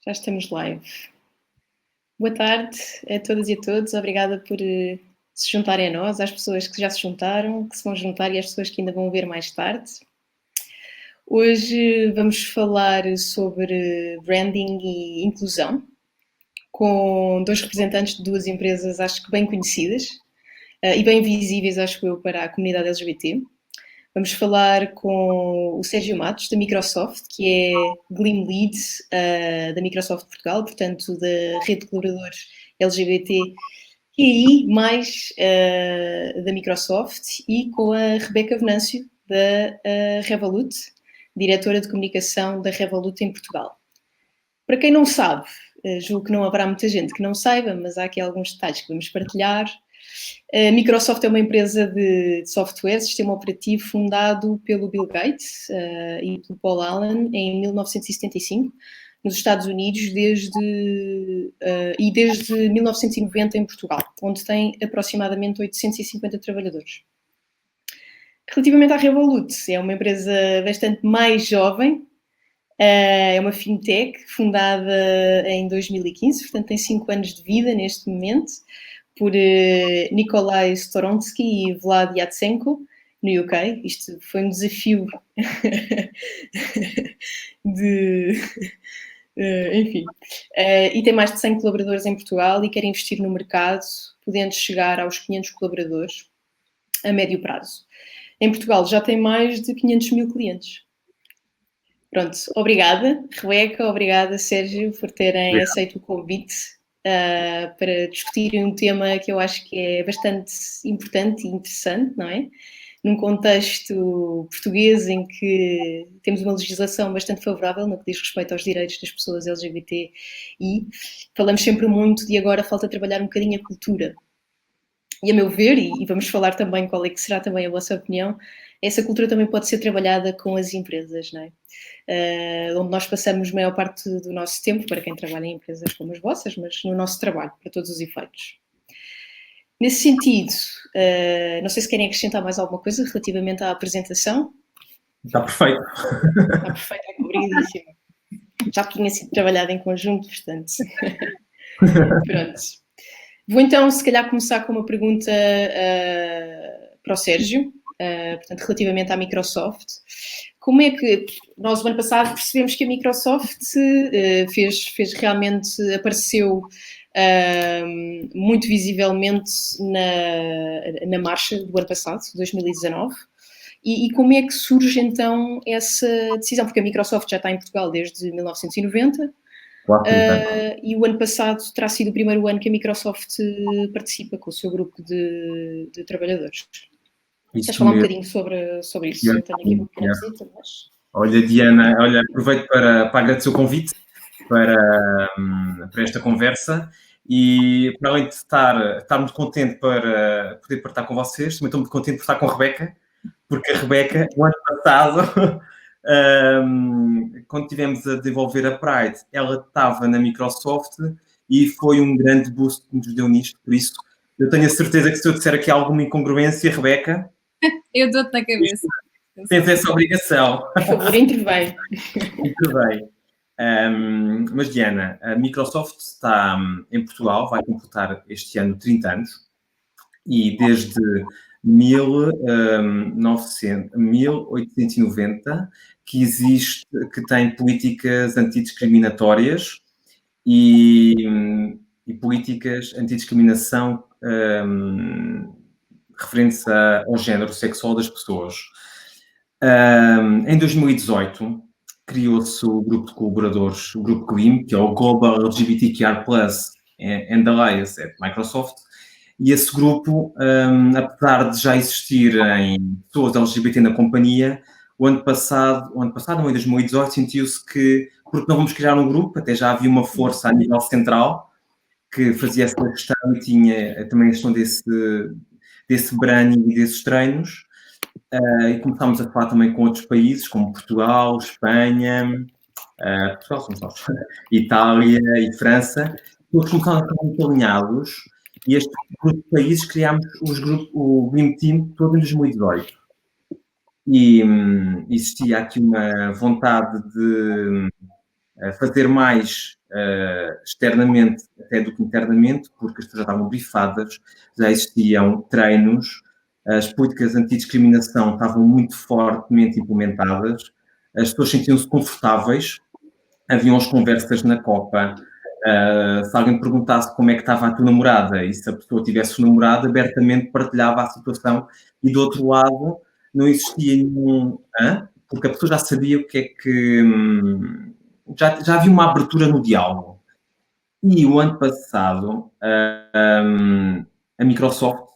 Já estamos live. Boa tarde a todas e a todos. Obrigada por se juntarem a nós, às pessoas que já se juntaram, que se vão juntar e às pessoas que ainda vão ver mais tarde. Hoje vamos falar sobre branding e inclusão com dois representantes de duas empresas, acho que bem conhecidas e bem visíveis, acho eu, para a comunidade LGBT. Vamos falar com o Sérgio Matos, da Microsoft, que é Gleam Lead da Microsoft Portugal, portanto, da rede de colaboradores LGBT e mais da Microsoft, e com a Rebeca Venâncio, da Revolut, diretora de comunicação da Revolut em Portugal. Para quem não sabe, julgo que não haverá muita gente que não saiba, mas há aqui alguns detalhes que vamos partilhar. A Microsoft é uma empresa de software, sistema operativo, fundado pelo Bill Gates e pelo Paul Allen em 1975, nos Estados Unidos, desde 1990 em Portugal, onde tem aproximadamente 850 trabalhadores. Relativamente à Revolut, é uma empresa bastante mais jovem, é uma fintech fundada em 2015, portanto tem 5 anos de vida neste momento, por Nikolai Storonsky e Vlad Yatsenko, no UK. Isto foi um desafio enfim. E tem mais de 100 colaboradores em Portugal e quer investir no mercado, podendo chegar aos 500 colaboradores a médio prazo. Em Portugal já tem mais de 500 mil clientes. Pronto, obrigada, Rebeca, obrigada, Sérgio, por terem aceito o convite para discutirem um tema que eu acho que é bastante importante e interessante, não é? Num contexto português em que temos uma legislação bastante favorável no que diz respeito aos direitos das pessoas LGBT e falamos sempre muito de agora falta trabalhar um bocadinho a cultura. E a meu ver, e vamos falar também qual é que será também a vossa opinião, essa cultura também pode ser trabalhada com as empresas, não é? Onde nós passamos a maior parte do nosso tempo, para quem trabalha em empresas como as vossas, mas no nosso trabalho, para todos os efeitos. Nesse sentido, não sei se querem acrescentar mais alguma coisa relativamente à apresentação. Está perfeito. Está perfeito, é obrigadíssimo. Já tinha sido trabalhado em conjunto, portanto. Pronto. Vou então, se calhar, começar com uma pergunta para o Sérgio, portanto, relativamente à Microsoft. Como é que nós, o ano passado, percebemos que a Microsoft fez realmente, apareceu muito visivelmente na marcha do ano passado, 2019, e como é que surge então essa decisão? Porque a Microsoft já está em Portugal desde 1990, e o ano passado terá sido o primeiro ano que a Microsoft participa com o seu grupo de trabalhadores. Queres falar um bocadinho sobre isso? Eu tenho aqui uma pequena visita, mas... Olha, Diana, aproveito para agradecer o convite para esta conversa e, para além de estar muito contente para poder partilhar com vocês, também estou muito contente por estar com a Rebeca, porque a Rebeca, o ano passado, quando estivemos a desenvolver a Pride, ela estava na Microsoft e foi um grande boost que nos deu nisto, por isso eu tenho a certeza que se eu disser aqui alguma incongruência, Rebeca... Eu dou-te na cabeça. Tens essa obrigação. Por favor, intervém. Intervém. Mas, Diana, a Microsoft está em Portugal, vai completar este ano 30 anos e desde 1890 que existe, que tem políticas antidiscriminatórias e políticas antidiscriminação referentes ao género sexual das pessoas. Em 2018, criou-se o grupo de colaboradores, o grupo GLIM, que é o Global LGBTQR+ and Alliance at Microsoft, e esse grupo, apesar de já existirem pessoas LGBT na companhia, o ano passado, em 2018, sentiu-se que, porque não vamos criar um grupo, até já havia uma força a nível central que fazia essa questão e tinha também a questão desse branding e desses treinos. E começámos a falar também com outros países, como Portugal, Espanha, Itália e França. Todos começaram a estar muito alinhados e este grupo de países criámos o Gleam Team todo em 2018. E existia aqui uma vontade de fazer mais externamente até do que internamente, porque as pessoas já estavam brifadas, já existiam treinos, as políticas antidiscriminação estavam muito fortemente implementadas, as pessoas sentiam-se confortáveis, haviam as conversas na copa, se alguém perguntasse como é que estava a tua namorada e se a pessoa tivesse um namorado, abertamente partilhava a situação e do outro lado não existia nenhum... porque a pessoa já sabia o que é que... já havia uma abertura no diálogo. E o ano passado, a Microsoft,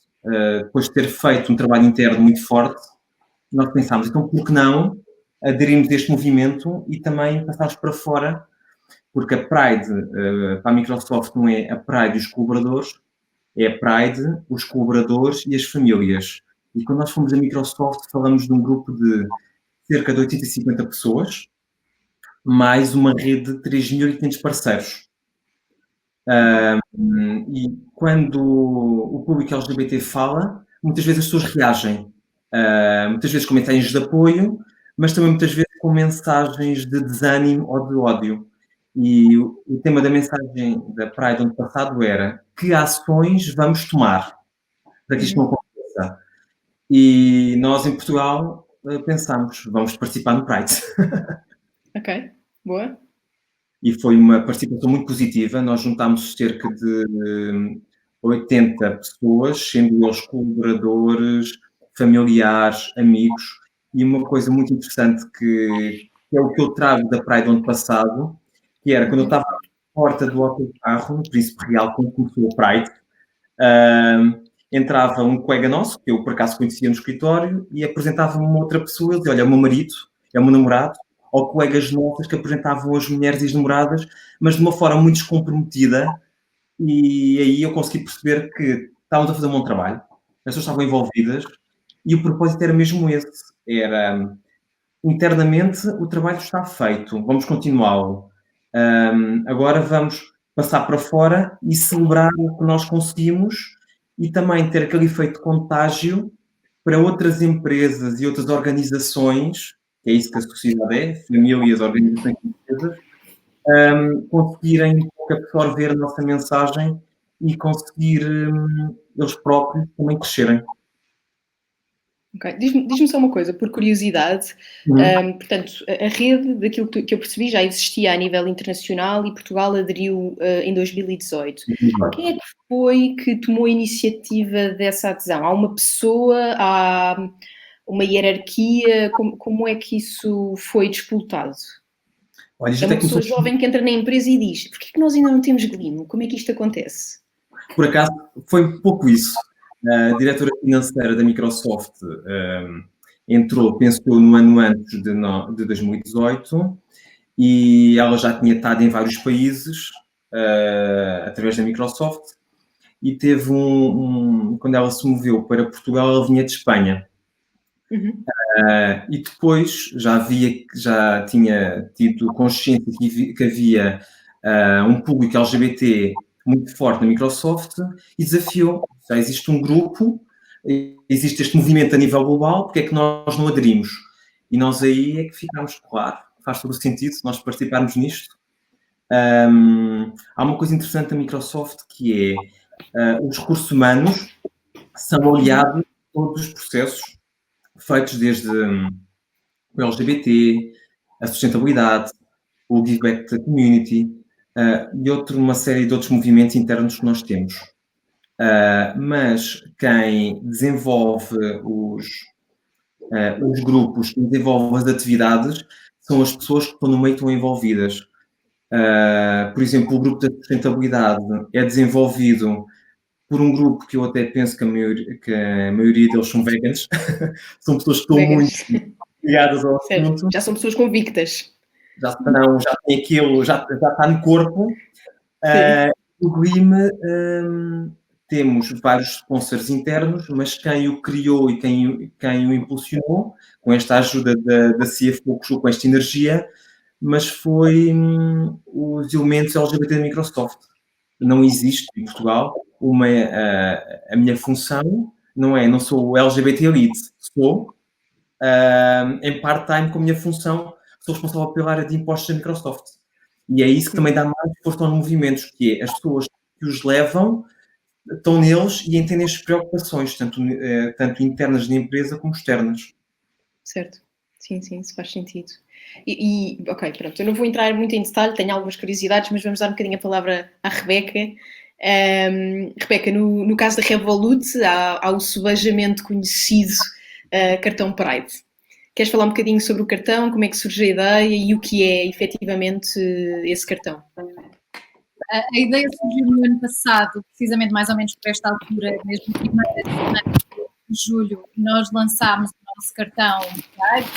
depois de ter feito um trabalho interno muito forte, nós pensámos, então por que não aderirmos a este movimento e também passarmos para fora, porque a Pride, para a Microsoft, não é a Pride e os colaboradores, é a Pride, os colaboradores e as famílias. E quando nós fomos à Microsoft, falamos de um grupo de cerca de 850 pessoas, mais uma rede de 3.500 parceiros. E quando o público LGBT fala, muitas vezes as pessoas reagem. Muitas vezes com mensagens de apoio, mas também muitas vezes com mensagens de desânimo ou de ódio. E o tema da mensagem da Pride ano passado era: que ações vamos tomar para que isto não aconteça? E nós, em Portugal, pensámos, vamos participar no Pride. Ok, boa. E foi uma participação muito positiva. Nós juntámos cerca de 80 pessoas, sendo eles colaboradores, familiares, amigos. E uma coisa muito interessante que é o que eu trago da Praia do ano passado, que era quando eu estava à porta do autocarro, no Príncipe Real, quando começou a Pride, entrava um colega nosso, que eu por acaso conhecia no escritório, e apresentava-me uma outra pessoa. Ele dizia: olha, é o meu marido, é o meu namorado, ou colegas nossas que apresentavam as mulheres e as namoradas, mas de uma forma muito descomprometida, e aí eu consegui perceber que estávamos a fazer um bom trabalho, as pessoas estavam envolvidas, e o propósito era mesmo esse, era internamente o trabalho está feito, vamos continuá-lo. Agora vamos passar para fora e celebrar o que nós conseguimos e também ter aquele efeito contágio para outras empresas e outras organizações, que é isso que a sociedade é, famílias, organizações e empresas, conseguirem absorver a nossa mensagem e conseguir eles próprios também crescerem. Ok. Diz-me só uma coisa, por curiosidade. Portanto, a rede, daquilo que eu percebi, já existia a nível internacional e Portugal aderiu em 2018. Quem é que foi que tomou a iniciativa dessa adesão? Há uma pessoa? Há uma hierarquia? Como é que isso foi disputado? Olha, É uma pessoa jovem que entra na empresa e diz: porquê que nós ainda não temos Glimo? Como é que isto acontece? Por acaso, foi um pouco isso. A diretora financeira da Microsoft entrou, penso eu, no ano antes de 2018, e ela já tinha estado em vários países através da Microsoft, e teve quando ela se moveu para Portugal, ela vinha de Espanha. E depois já tinha tido consciência que havia um público LGBT muito forte na Microsoft e desafiou. Já existe um grupo, existe este movimento a nível global, porque é que nós não aderimos? E nós aí é que ficámos, claro, faz todo o sentido nós participarmos nisto. Há uma coisa interessante da Microsoft que é os recursos humanos são aliados a todos os processos feitos desde o LGBT, a sustentabilidade, o give back to the community e uma série de outros movimentos internos que nós temos. Mas quem desenvolve os grupos, quem desenvolve as atividades, são as pessoas que estão no meio e estão envolvidas. Por exemplo, o grupo da sustentabilidade é desenvolvido por um grupo que eu até penso que a maioria deles são veganos. São pessoas que estão muito ligadas ao assunto. Já são pessoas convictas. Já tem aquilo, já está no corpo. O GLIM temos vários sponsors internos, mas quem o criou e quem o impulsionou, com esta ajuda da CFO, que com esta energia, mas foi os elementos LGBT da Microsoft. Não existe em Portugal a minha função, não sou o LGBT Elite, sou em part-time com a minha função, sou responsável pela área de impostos da Microsoft. E é isso que também dá mais força aos movimentos, que é as pessoas que os levam estão neles e entendem as preocupações, tanto internas da empresa como externas. Certo. Sim, isso faz sentido. Ok, pronto, eu não vou entrar muito em detalhe, tenho algumas curiosidades, mas vamos dar um bocadinho a palavra à Rebeca. Rebeca, no caso da Revolut, há o subejamente conhecido cartão Pride. Queres falar um bocadinho sobre o cartão, como é que surge a ideia e o que é efetivamente esse cartão? A ideia surgiu no ano passado, precisamente mais ou menos por esta altura, mesmo na primeira semana de julho, nós lançámos o nosso cartão Pride,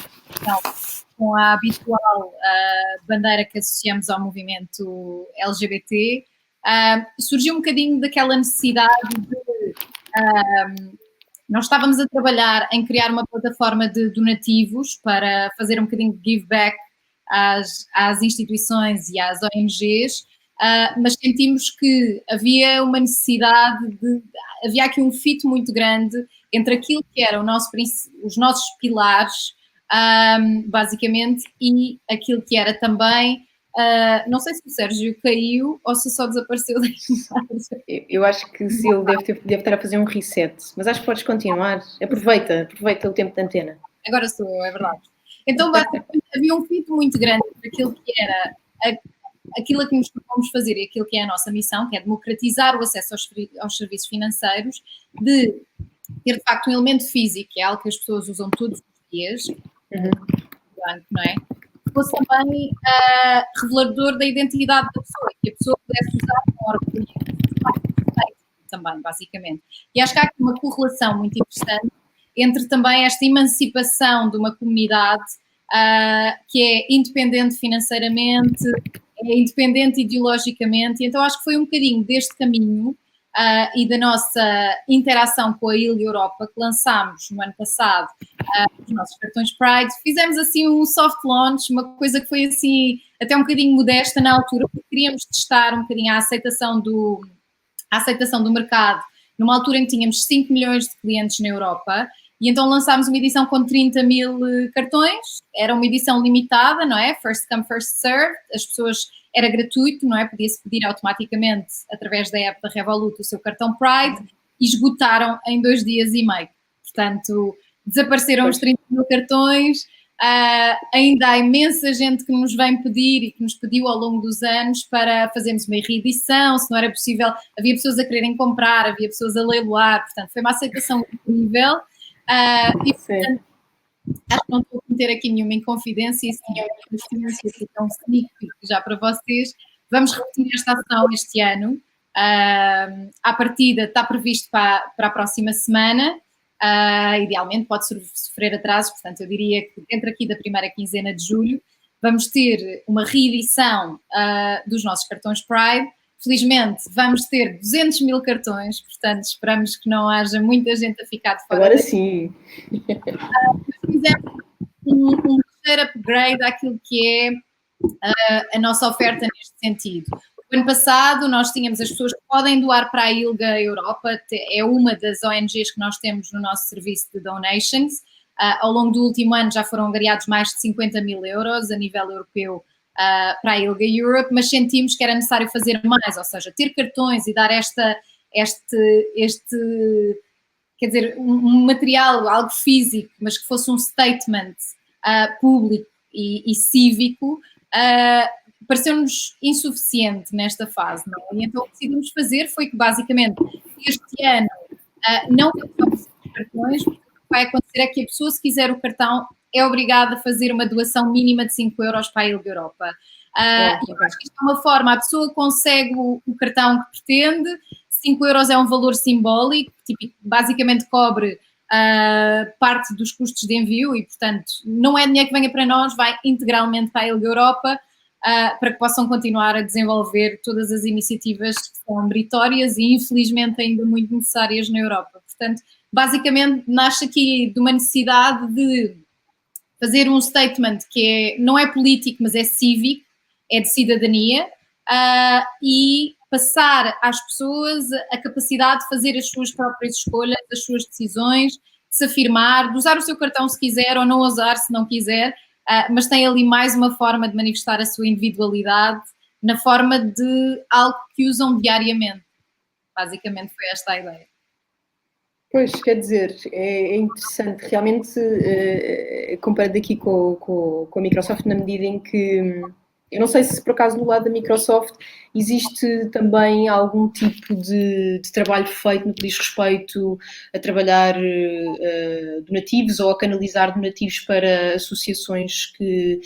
então, com a habitual bandeira que associamos ao movimento LGBT. Surgiu um bocadinho daquela necessidade de... nós estávamos a trabalhar em criar uma plataforma de donativos para fazer um bocadinho de give back às instituições e às ONGs, mas sentimos que havia uma necessidade havia aqui um fit muito grande entre aquilo que eram os nossos pilares, basicamente, e aquilo que era também, não sei se o Sérgio caiu ou se só desapareceu da imagem. Eu acho que se ele deve estar a fazer um reset, mas acho que podes continuar. Aproveita o tempo de antena. Agora sou eu, é verdade. Então, basicamente, havia um fit muito grande entre aquilo que era aquilo a que nos propomos fazer e aquilo que é a nossa missão, que é democratizar o acesso aos serviços financeiros, de ter, de facto, um elemento físico, que é algo que as pessoas usam todos os dias, banco, não é? Que fosse também revelador da identidade da pessoa, que a pessoa pudesse usar com orgulho também, basicamente. E acho que há aqui uma correlação muito interessante entre também esta emancipação de uma comunidade que é independente financeiramente, é independente ideologicamente, e então acho que foi um bocadinho deste caminho e da nossa interação com a ILGA Europa que lançámos no ano passado os nossos cartões Pride. Fizemos assim um soft launch, uma coisa que foi assim até um bocadinho modesta na altura, porque queríamos testar um bocadinho a aceitação do mercado, numa altura em que tínhamos 5 milhões de clientes na Europa, e então lançámos uma edição com 30 mil cartões, era uma edição limitada, não é? First come, first serve, as pessoas, era gratuito, não é? Podia-se pedir automaticamente, através da app da Revolut, o seu cartão Pride, e esgotaram em 2 dias e meio. Portanto, desapareceram os 30 mil cartões, ainda há imensa gente que nos vem pedir e que nos pediu ao longo dos anos para fazermos uma reedição, se não era possível, havia pessoas a quererem comprar, havia pessoas a leiloar, portanto, foi uma aceitação incrível. E, portanto, acho que não estou a cometer aqui nenhuma inconfidência, e se tinha uma experiência que é um sneak peek já para vocês. Vamos repetir esta ação este ano. À partida está previsto para a próxima semana. Idealmente pode sofrer atrasos, portanto eu diria que dentro aqui da primeira quinzena de julho vamos ter uma reedição dos nossos cartões Pride. Felizmente vamos ter 200 mil cartões, portanto esperamos que não haja muita gente a ficar de fora. Agora sim. Fizemos um ligeiro upgrade àquilo que é a nossa oferta neste sentido. No ano passado nós tínhamos as pessoas que podem doar para a ILGA Europa, é uma das ONGs que nós temos no nosso serviço de donations. Ao longo do último ano já foram angariados mais de 50 mil euros a nível europeu para a ILGA Europe, mas sentimos que era necessário fazer mais, ou seja, ter cartões e dar quer dizer, um material, algo físico, mas que fosse um statement público e cívico, pareceu-nos insuficiente nesta fase, não é? E então o que decidimos fazer foi que, basicamente, este ano não vamos cartões, porque o que vai acontecer é que a pessoa, se quiser o cartão, é obrigada a fazer uma doação mínima de 5 euros para a ILGA Europa. E eu acho que isto é uma forma, a pessoa consegue o cartão que pretende, 5 euros é um valor simbólico, tipo, basicamente cobre parte dos custos de envio e, portanto, não é dinheiro que venha para nós, vai integralmente para a ILGA Europa, para que possam continuar a desenvolver todas as iniciativas que são meritórias e, infelizmente, ainda muito necessárias na Europa. Portanto, basicamente, nasce aqui de uma necessidade de fazer um statement que não é político, mas é cívico, é de cidadania, e passar às pessoas a capacidade de fazer as suas próprias escolhas, as suas decisões, de se afirmar, de usar o seu cartão se quiser ou não usar se não quiser, mas tem ali mais uma forma de manifestar a sua individualidade na forma de algo que usam diariamente. Basicamente foi esta a ideia. Pois, quer dizer, é interessante. Realmente, comparado aqui com a Microsoft, na medida em que, eu não sei se por acaso no lado da Microsoft existe também algum tipo de trabalho feito no que diz respeito a trabalhar donativos ou a canalizar donativos para associações que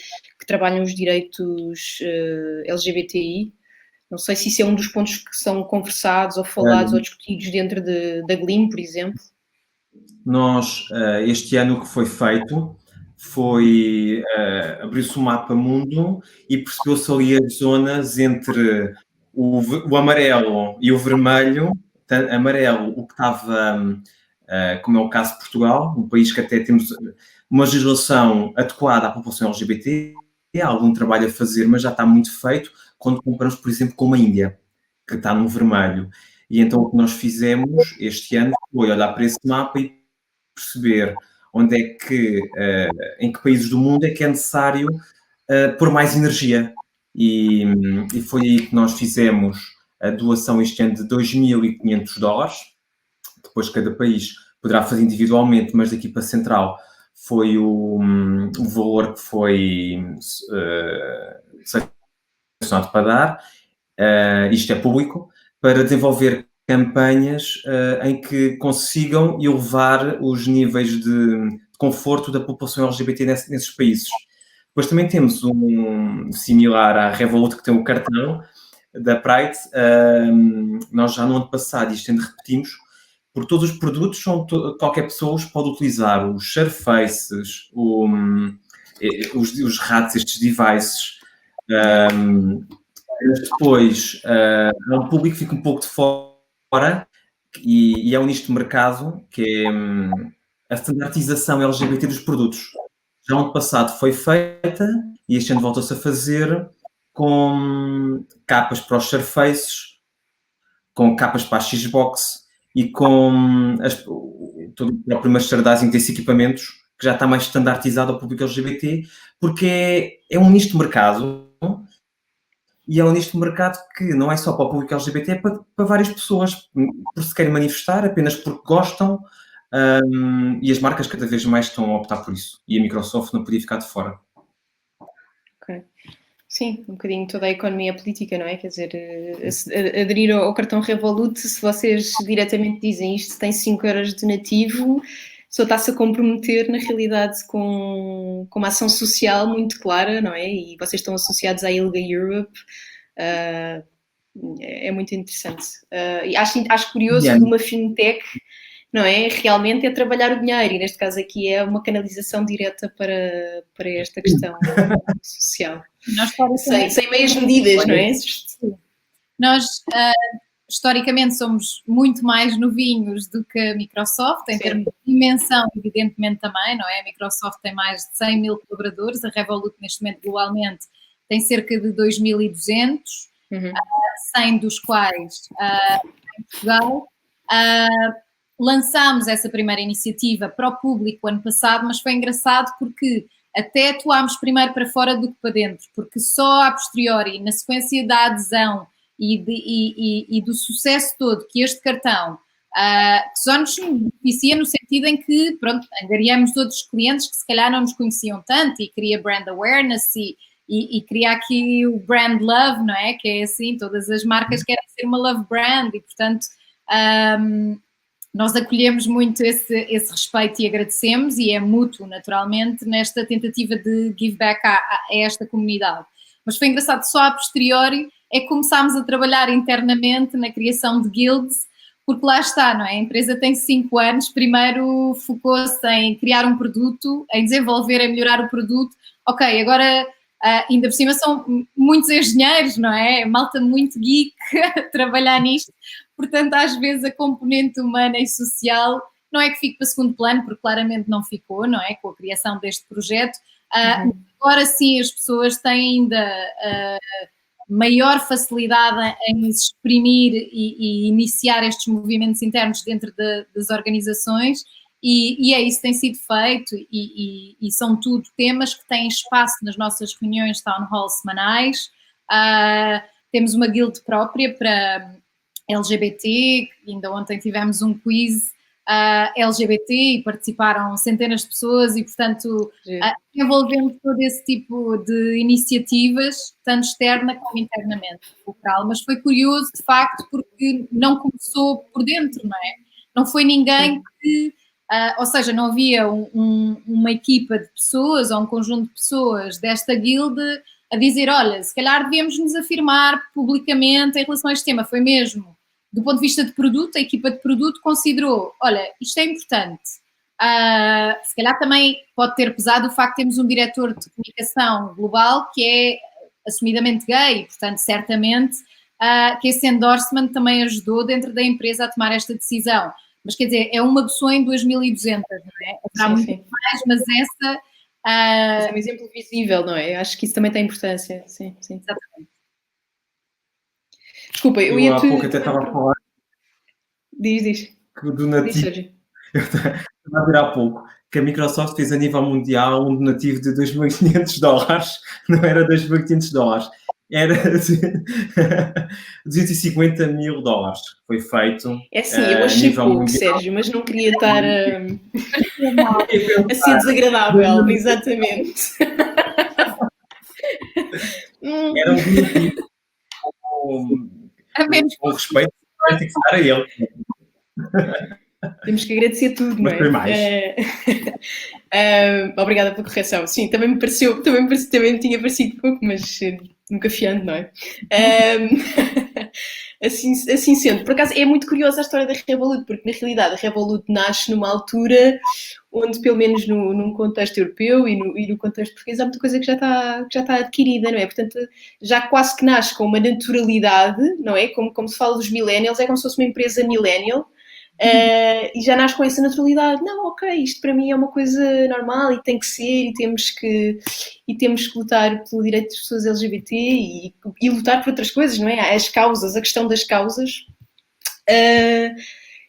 trabalham os direitos LGBTI. Não sei se isso é um dos pontos que são conversados ou falados ou discutidos dentro da GLIM, por exemplo. Nós, este ano, o que foi feito foi abrir-se um mapa mundo e percebeu-se ali as zonas entre o amarelo e o vermelho. Amarelo, o que estava, como é o caso de Portugal, um país que até temos uma legislação adequada à população LGBT, há algum trabalho a fazer, mas já está muito feito quando comparamos, por exemplo, com a Índia, que está no vermelho. E então o que nós fizemos este ano foi olhar para esse mapa e perceber onde é que, em que países do mundo é que é necessário pôr mais energia. E foi aí que nós fizemos a doação este ano de $2.500. Depois cada país poderá fazer individualmente, mas daqui para a Central foi o valor que foi selecionado para dar, isto é público, para desenvolver campanhas em que consigam elevar os níveis de conforto da população LGBT nesses países. Depois também temos um similar à Revolut, que tem o cartão da Pride. Nós já no ano passado, isto ainda repetimos, por todos os produtos, qualquer pessoa os pode utilizar, os Surfaces, os RATs, estes devices. Depois, há um público que fica um pouco de fora e é um nicho de mercado que é a standardização LGBT dos produtos. Já no ano passado foi feita e este ano volta-se a fazer com capas para os Surfaces, com capas para a Xbox e com todo o próprio merchandising desses equipamentos, que já está mais standardizado ao público LGBT, porque é um nicho de mercado. E é um nicho de mercado que não é só para o público LGBT, é para várias pessoas, por se querem manifestar, apenas porque gostam, e as marcas cada vez mais estão a optar por isso. E a Microsoft não podia ficar de fora. Ok. Sim, um bocadinho toda a economia política, não é? Quer dizer, aderir ao cartão Revolut, se vocês diretamente dizem isto, tem 5 euros de donativo, só está-se a comprometer, na realidade, com uma ação social muito clara, não é? E vocês estão associados à ILGA Europe. É muito interessante. E acho curioso que uma fintech, não é? Realmente é trabalhar o dinheiro, e neste caso aqui é uma canalização direta para esta questão social. Sem meias medidas, não é? Nós, historicamente, somos muito mais novinhos do que a Microsoft, em termos de dimensão, evidentemente também, não é? A Microsoft tem mais de 100 mil colaboradores, a Revolut, neste momento, globalmente, tem cerca de 2.200, 100 dos quais em Portugal. Lançámos essa primeira iniciativa para o público ano passado, mas foi engraçado porque até atuámos primeiro para fora do que para dentro, porque só a posteriori, na sequência da adesão e do sucesso todo que este cartão só nos beneficia no sentido em que, pronto, angariamos outros clientes que se calhar não nos conheciam tanto e cria brand awareness e cria aqui o brand love, não é? Que é assim, todas as marcas querem ser uma love brand e, portanto, nós acolhemos muito esse respeito e agradecemos, e é mútuo, naturalmente, nesta tentativa de give back a esta comunidade. Mas foi engraçado, só a posteriori é que começámos a trabalhar internamente na criação de guilds, porque lá está, não é? A empresa tem 5 anos, primeiro focou-se em criar um produto, em desenvolver, em melhorar o produto. Ok, agora ainda por cima são muitos engenheiros, não é? Malta muito geek a trabalhar nisto, portanto às vezes a componente humana e social não é que fique para segundo plano, porque claramente não ficou, não é? Com a criação deste projeto. Agora sim as pessoas têm ainda maior facilidade em se exprimir e iniciar estes movimentos internos dentro das organizações, e é isso que tem sido feito, e são tudo temas que têm espaço nas nossas reuniões town hall semanais, Temos uma guild própria para LGBT, ainda ontem tivemos um quiz LGBT e participaram centenas de pessoas e, portanto, envolvendo todo esse tipo de iniciativas, tanto externa como internamente, local. Mas foi curioso, de facto, porque não começou por dentro, não é? Não foi ninguém que... ou seja, não havia uma equipa de pessoas ou um conjunto de pessoas desta guilde a dizer, olha, se calhar devíamos nos afirmar publicamente em relação a este tema. Foi mesmo, do ponto de vista de produto, a equipa de produto considerou, olha, isto é importante. Se calhar também pode ter pesado o facto de termos um diretor de comunicação global que é assumidamente gay, portanto, certamente que esse endorsement também ajudou dentro da empresa a tomar esta decisão. Mas, quer dizer, é uma pessoa em 2.200, não é? Haverá muito mais, mas essa... é um exemplo visível, não é? Acho que isso também tem importância. Sim. Exatamente. Desculpa, eu há pouco até estava a falar... Diz. Que do nativo... Eu estava a ver há pouco que a Microsoft fez a nível mundial um donativo de $2.500, não era $2.500, era $250 mil. Foi feito. É sim, eu achei pouco, mundial. Sérgio, mas não queria estar a ser desagradável, exatamente. Era um donativo com respeito, tem que estar a ele. Temos que agradecer tudo, não é? Mas mais. Obrigada pela correção. Sim, também me tinha parecido pouco, mas nunca fiando, não é? Assim sendo, por acaso é muito curiosa a história da Revolut, porque na realidade a Revolut nasce numa altura onde, pelo menos num contexto europeu e no contexto português, há muita coisa que já está adquirida, não é? Portanto, já quase que nasce com uma naturalidade, não é? Como se fala dos millennials, é como se fosse uma empresa millennial. E já nasce com essa naturalidade. Não, ok, isto para mim é uma coisa normal e tem que ser, e temos que lutar pelo direito das pessoas LGBT e lutar por outras coisas, não é? As causas, a questão das causas.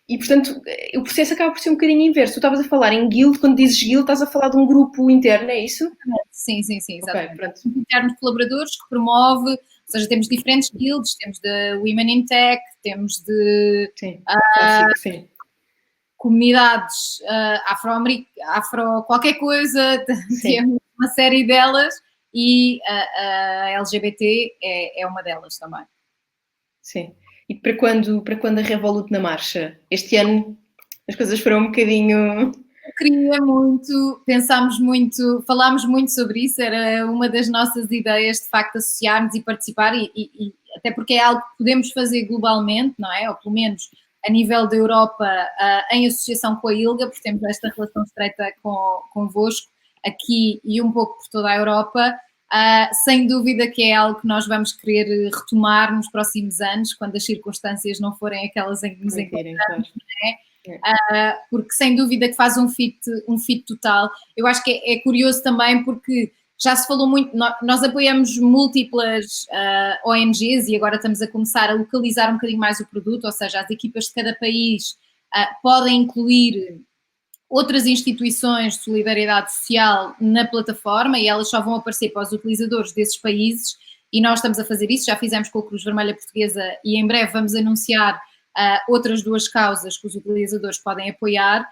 E, portanto, o processo acaba por ser um bocadinho inverso. Tu estavas a falar em guild, quando dizes guild, estás a falar de um grupo interno, é isso? Sim, exatamente. Okay, um interno de colaboradores que promove, ou seja, temos diferentes guilds, temos de Women in Tech, temos de sim. Comunidades afro qualquer coisa, temos uma série delas e a LGBT é uma delas também. Sim. E para quando a Revolut na marcha? Este ano as coisas foram um bocadinho... Queria muito, falámos muito sobre isso, era uma das nossas ideias de facto associarmos e participar e até porque é algo que podemos fazer globalmente, não é? Ou pelo menos a nível da Europa em associação com a ILGA, porque temos esta relação estreita convosco aqui e um pouco por toda a Europa. Sem dúvida que é algo que nós vamos querer retomar nos próximos anos, quando as circunstâncias não forem aquelas em que nos encontramos, não é? Porque sem dúvida que faz um fit total. Eu acho que é curioso também porque já se falou muito, nós apoiamos múltiplas ONGs e agora estamos a começar a localizar um bocadinho mais o produto, ou seja, as equipas de cada país podem incluir outras instituições de solidariedade social na plataforma e elas só vão aparecer para os utilizadores desses países e nós estamos a fazer isso, já fizemos com a Cruz Vermelha Portuguesa e em breve vamos anunciar outras 2 causas que os utilizadores podem apoiar,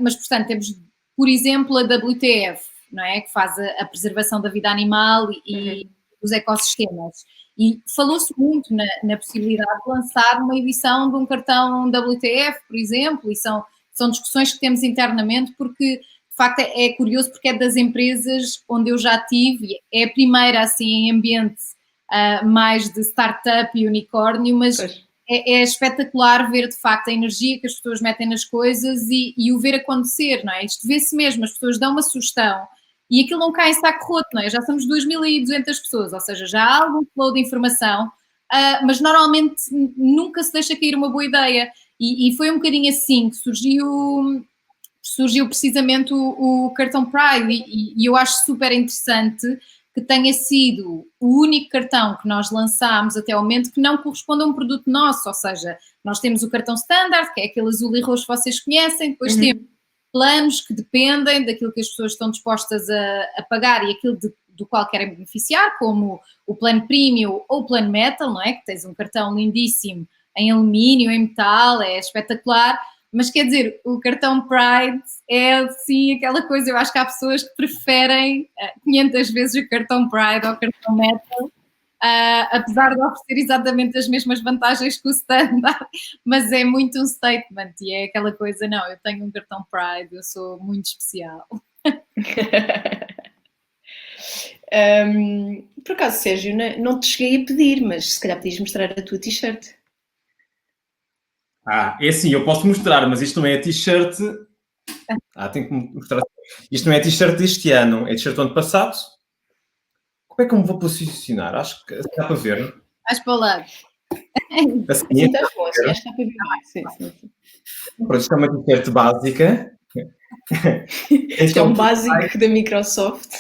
mas portanto temos, por exemplo, a WTF, não é? Que faz a preservação da vida animal e dos ecossistemas. E falou-se muito na possibilidade de lançar uma edição de um cartão WTF, por exemplo, e são discussões que temos internamente porque, de facto, é curioso porque é das empresas onde eu já tive, é a primeira, assim, em ambiente mais de startup e unicórnio, mas é espetacular ver, de facto, a energia que as pessoas metem nas coisas e o ver acontecer, não é? Isto vê-se mesmo, as pessoas dão uma sugestão e aquilo não cai em saco roto, não é? Já somos 2.200 pessoas, ou seja, já há algum flow de informação, mas normalmente nunca se deixa cair uma boa ideia. E foi um bocadinho assim que surgiu precisamente o cartão Pride e eu acho super interessante que tenha sido o único cartão que nós lançámos até ao momento que não corresponde a um produto nosso, ou seja, nós temos o cartão standard, que é aquele azul e roxo que vocês conhecem, depois temos planos que dependem daquilo que as pessoas estão dispostas a pagar e aquilo do qual querem beneficiar, como o plano Premium ou o plano Metal, não é? Que tens um cartão lindíssimo em alumínio, em metal, é espetacular. Mas quer dizer, o cartão Pride é assim aquela coisa, eu acho que há pessoas que preferem 500 vezes o cartão Pride ao cartão Metal, apesar de oferecer exatamente as mesmas vantagens que o Standard, mas é muito um statement e é aquela coisa, não, eu tenho um cartão Pride, eu sou muito especial. Por acaso, Sérgio, não te cheguei a pedir, mas se calhar podias mostrar a tua t-shirt. É assim, eu posso mostrar, mas isto não é a t-shirt. Tenho que mostrar. Isto não é a t-shirt deste ano, é a t-shirt do ano passado. Como é que eu me vou posicionar? Acho que dá para ver. Vais para o lado. Assim, Estás bom, assim, acho que está para ver bem. Sim. Pronto, isto é uma t-shirt básica. Isto é um básico da Microsoft.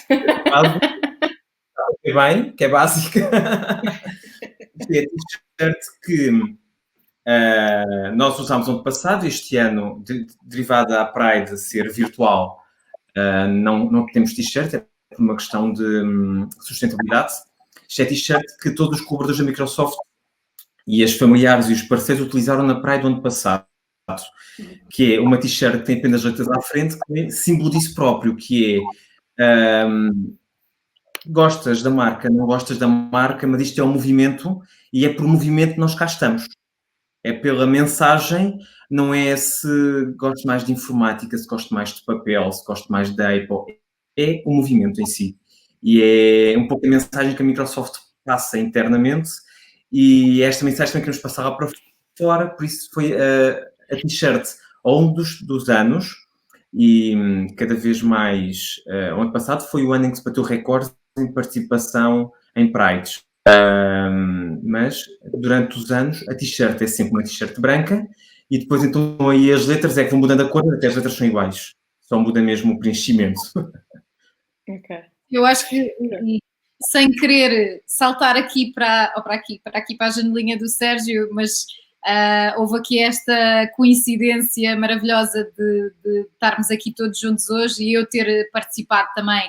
Bem, que é básica. É a t-shirt que nós usámos no ano passado. Este ano, derivada à Pride ser virtual, não temos t-shirt, é por uma questão de sustentabilidade. Isto é t-shirt que todos os colaboradores da Microsoft e as familiares e os parceiros utilizaram na Pride do ano passado, que é uma t-shirt que tem apenas letras à frente, que é símbolo disso próprio, que é gostas da marca, não gostas da marca, mas isto é um movimento e é por movimento que nós cá estamos. É pela mensagem, não é se gosto mais de informática, se gosto mais de papel, se gosto mais da Apple. É o movimento em si. E é um pouco a mensagem que a Microsoft passa internamente e esta mensagem também queremos passar lá para fora, por isso foi a t-shirt ao longo dos anos e cada vez mais, o ano passado foi o ano em que se bateu recorde em participação em Prides. Mas durante os anos a t-shirt é sempre uma t-shirt branca e depois então aí as letras é que vão mudando a cor, até as letras são iguais, só muda mesmo o preenchimento. Okay. Eu acho que, sem querer saltar aqui para a janelinha do Sérgio, mas houve aqui esta coincidência maravilhosa de estarmos aqui todos juntos hoje e eu ter participado também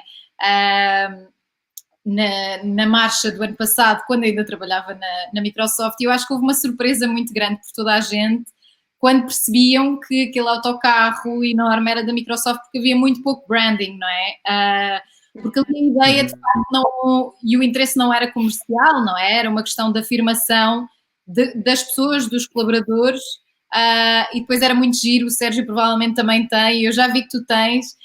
na marcha do ano passado, quando ainda trabalhava na Microsoft, e eu acho que houve uma surpresa muito grande por toda a gente quando percebiam que aquele autocarro enorme era da Microsoft, porque havia muito pouco branding, não é? Porque a ideia, de facto, não, e o interesse não era comercial, não é? Era uma questão de afirmação das pessoas, dos colaboradores, e depois era muito giro, o Sérgio provavelmente também tem, eu já vi que tu tens,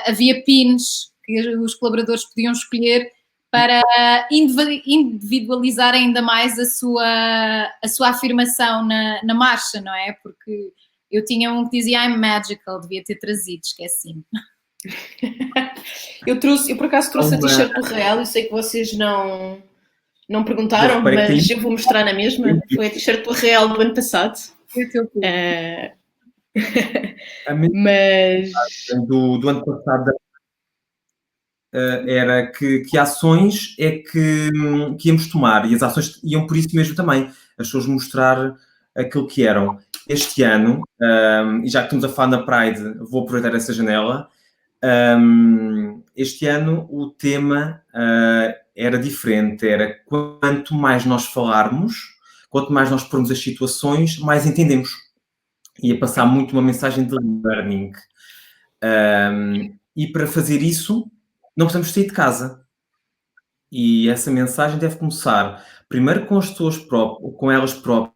havia pins que os colaboradores podiam escolher para individualizar ainda mais a sua afirmação na marcha, não é? Porque eu tinha um que dizia I'm magical, devia ter trazido, esqueci-me. Eu por acaso trouxe a t-shirt do Real, eu sei que vocês não perguntaram, mas eu vou mostrar na mesma. Foi a t-shirt do Real do ano passado. Mas do ano passado era que ações é que íamos tomar, e as ações iam por isso mesmo também, as pessoas mostrar aquilo que eram. Este ano, e já que estamos a falar na Pride, vou aproveitar essa janela, este ano o tema era diferente, era quanto mais nós falarmos, quanto mais nós pormos as situações, mais entendemos. Ia passar muito uma mensagem de learning. E para fazer isso, não precisamos sair de casa. E essa mensagem deve começar primeiro com as pessoas próprias, com elas próprias,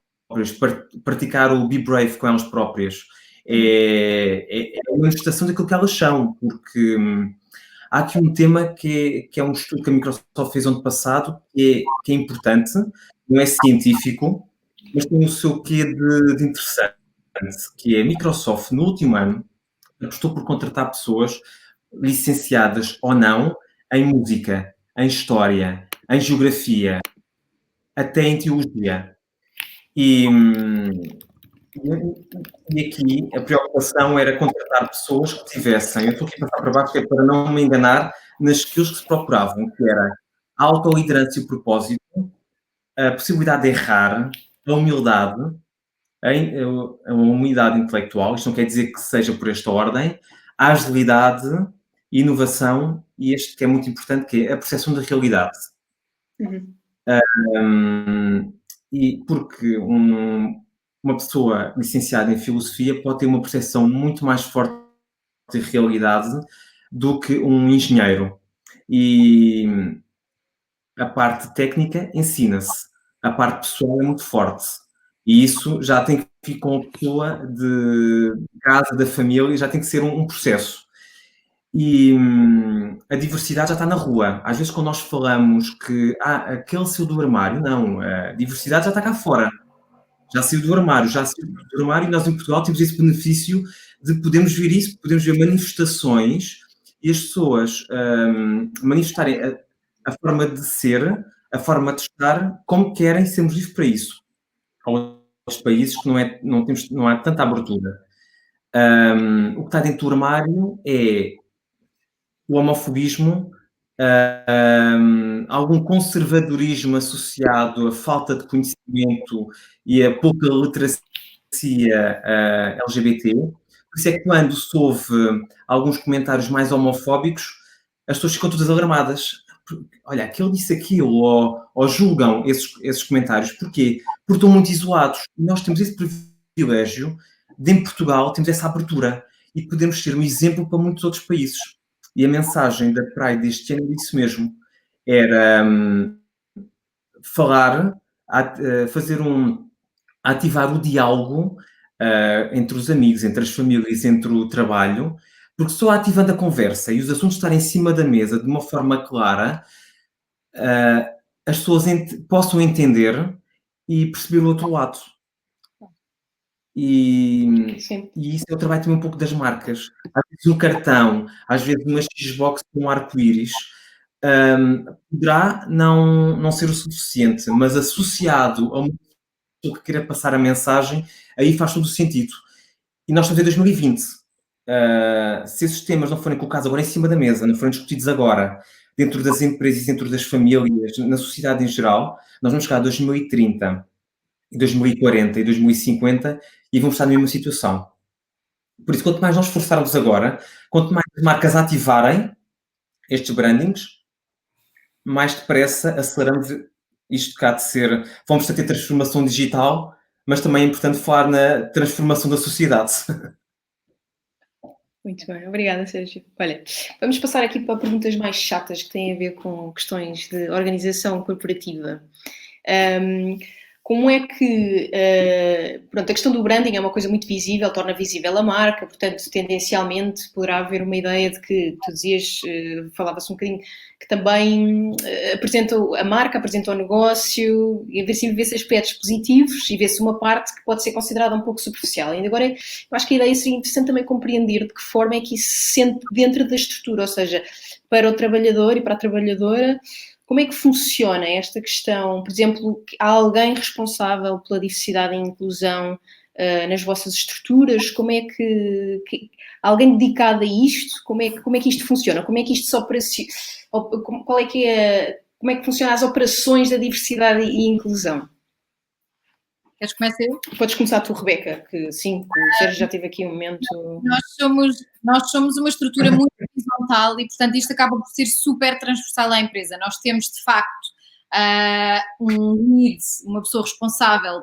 praticar o Be Brave com elas próprias. É a manifestação daquilo que elas são, porque há aqui um tema que é um estudo que a Microsoft fez ano passado, que é importante, não é científico, mas tem o seu quê de interessante, que é a Microsoft, no último ano, apostou por contratar pessoas licenciadas ou não em música, em história, em geografia, até em teologia. E aqui a preocupação era contratar pessoas que tivessem, eu estou aqui a passar para baixo, que é para não me enganar, nas skills que se procuravam, que era a autoliderança e o propósito, a possibilidade de errar, a humildade, a humildade intelectual, isto não quer dizer que seja por esta ordem, a agilidade, inovação e este que é muito importante, que é a percepção da realidade. E porque uma pessoa licenciada em filosofia pode ter uma percepção muito mais forte de realidade do que um engenheiro. E a parte técnica ensina-se, a parte pessoal é muito forte. E isso já tem que ir com a pessoa de casa, da família, já tem que ser um processo. E a diversidade já está na rua. Às vezes, quando nós falamos que aquele saiu do armário, não, a diversidade já está cá fora. Já saiu do armário, e nós em Portugal temos esse benefício de podermos ver isso, podemos ver manifestações e as pessoas manifestarem a forma de ser, a forma de estar, como querem, sermos livres para isso. Há outros países que não há tanta abertura. O que está dentro do armário é o homofobismo, algum conservadorismo associado à falta de conhecimento e a pouca literacia LGBT. Por isso é que quando se ouve alguns comentários mais homofóbicos, as pessoas ficam todas alarmadas. Olha, aquele disse aquilo, ou julgam esses comentários. Porquê? Porque estão muito isolados. Nós temos esse privilégio de, em Portugal, temos essa abertura e podemos ser um exemplo para muitos outros países. E a mensagem da Pride deste ano é isso mesmo. Era falar, ativar o diálogo entre os amigos, entre as famílias, entre o trabalho, porque só ativando a conversa e os assuntos estarem em cima da mesa de uma forma clara, as pessoas possam entender e perceber o outro lado. E isso é o trabalho também um pouco das marcas. Às vezes um cartão, às vezes uma Xbox com um arco-íris, poderá não ser o suficiente, mas associado a uma pessoa que queira passar a mensagem, aí faz todo o sentido. E nós estamos em 2020. Se esses temas não forem colocados agora em cima da mesa, não forem discutidos agora, dentro das empresas, dentro das famílias, na sociedade em geral, nós vamos chegar a 2030, 2040 e 2050 e vamos estar na mesma situação. Por isso, quanto mais nós esforçarmos agora, quanto mais as marcas ativarem estes brandings, mais depressa aceleramos isto cá de ser. Vamos ter transformação digital, mas também é importante falar na transformação da sociedade. Muito bem, obrigada, Sérgio. Olha, vamos passar aqui para perguntas mais chatas que têm a ver com questões de organização corporativa. Como é que, pronto, a questão do branding é uma coisa muito visível, torna visível a marca, portanto, tendencialmente poderá haver uma ideia de que, tu dizias, falava-se um bocadinho, que também apresenta a marca, apresenta o negócio, e vê-se aspectos positivos e vê-se uma parte que pode ser considerada um pouco superficial. E agora, eu acho que a ideia seria interessante também compreender de que forma é que isso se sente dentro da estrutura, ou seja, para o trabalhador e para a trabalhadora. Como é que funciona esta questão? Por exemplo, há alguém responsável pela diversidade e inclusão nas vossas estruturas? Como é que alguém dedicado a isto? Como é que isto funciona? Como é que isto como é que funcionam as operações da diversidade e inclusão? Queres começar eu? Podes começar tu, Rebeca, que sim, o Sérgio já teve aqui um momento... Nós somos uma estrutura muito horizontal e, portanto, isto acaba por ser super transversal à empresa. Nós temos, de facto, um lead, uma pessoa responsável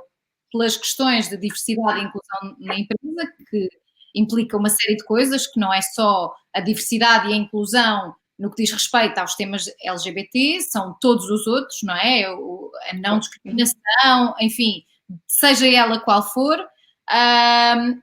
pelas questões de diversidade e inclusão na empresa, que implica uma série de coisas, que não é só a diversidade e a inclusão no que diz respeito aos temas LGBT, são todos os outros, não é? A não discriminação, enfim, seja ela qual for,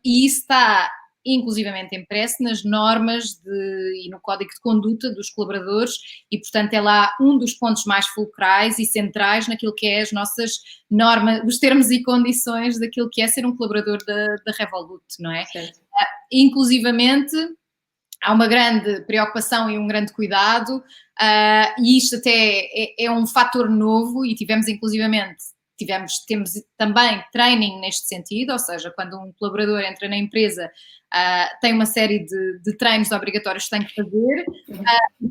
e isso está inclusivamente impresso nas normas e no código de conduta dos colaboradores e, portanto, é lá um dos pontos mais fulcrais e centrais naquilo que é as nossas normas, os termos e condições daquilo que é ser um colaborador da Revolut, não é? Inclusivamente, há uma grande preocupação e um grande cuidado, e isto até é um fator novo e temos também training neste sentido, ou seja, quando um colaborador entra na empresa, tem uma série de treinos obrigatórios que tem que fazer.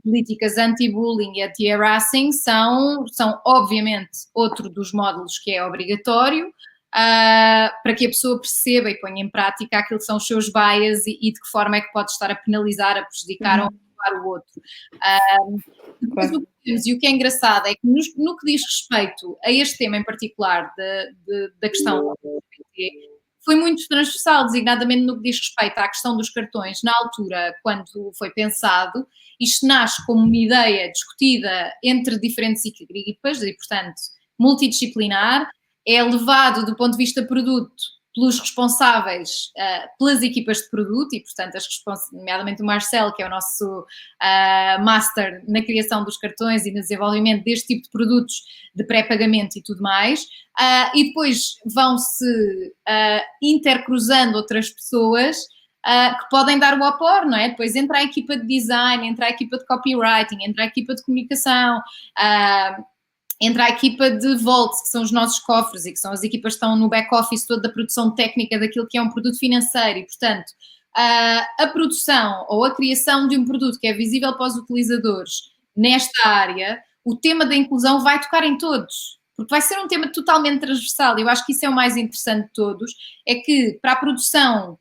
Políticas anti-bullying e anti-harassing são obviamente outro dos módulos que é obrigatório, para que a pessoa perceba e ponha em prática aquilo que são os seus bias e de que forma é que pode estar a penalizar, a prejudicar ou levar o outro. Depois o que temos, e o que é engraçado é que no que diz respeito a este tema em particular da questão LGBT, foi muito transversal, designadamente no que diz respeito à questão dos cartões. Na altura, quando foi pensado, isto nasce como uma ideia discutida entre diferentes equipas e, portanto, multidisciplinar, é levado do ponto de vista produto pelos responsáveis, pelas equipas de produto e, portanto, nomeadamente o Marcelo, que é o nosso master na criação dos cartões e no desenvolvimento deste tipo de produtos de pré-pagamento e tudo mais, e depois vão-se intercruzando outras pessoas que podem dar o apoio, não é? Depois entra a equipa de design, entra a equipa de copywriting, entra a equipa de comunicação, entra a equipa de Vault, que são os nossos cofres e que são as equipas que estão no back-office toda da produção técnica daquilo que é um produto financeiro e, portanto, a produção ou a criação de um produto que é visível para os utilizadores nesta área, o tema da inclusão vai tocar em todos, porque vai ser um tema totalmente transversal e eu acho que isso é o mais interessante de todos, é que para a produção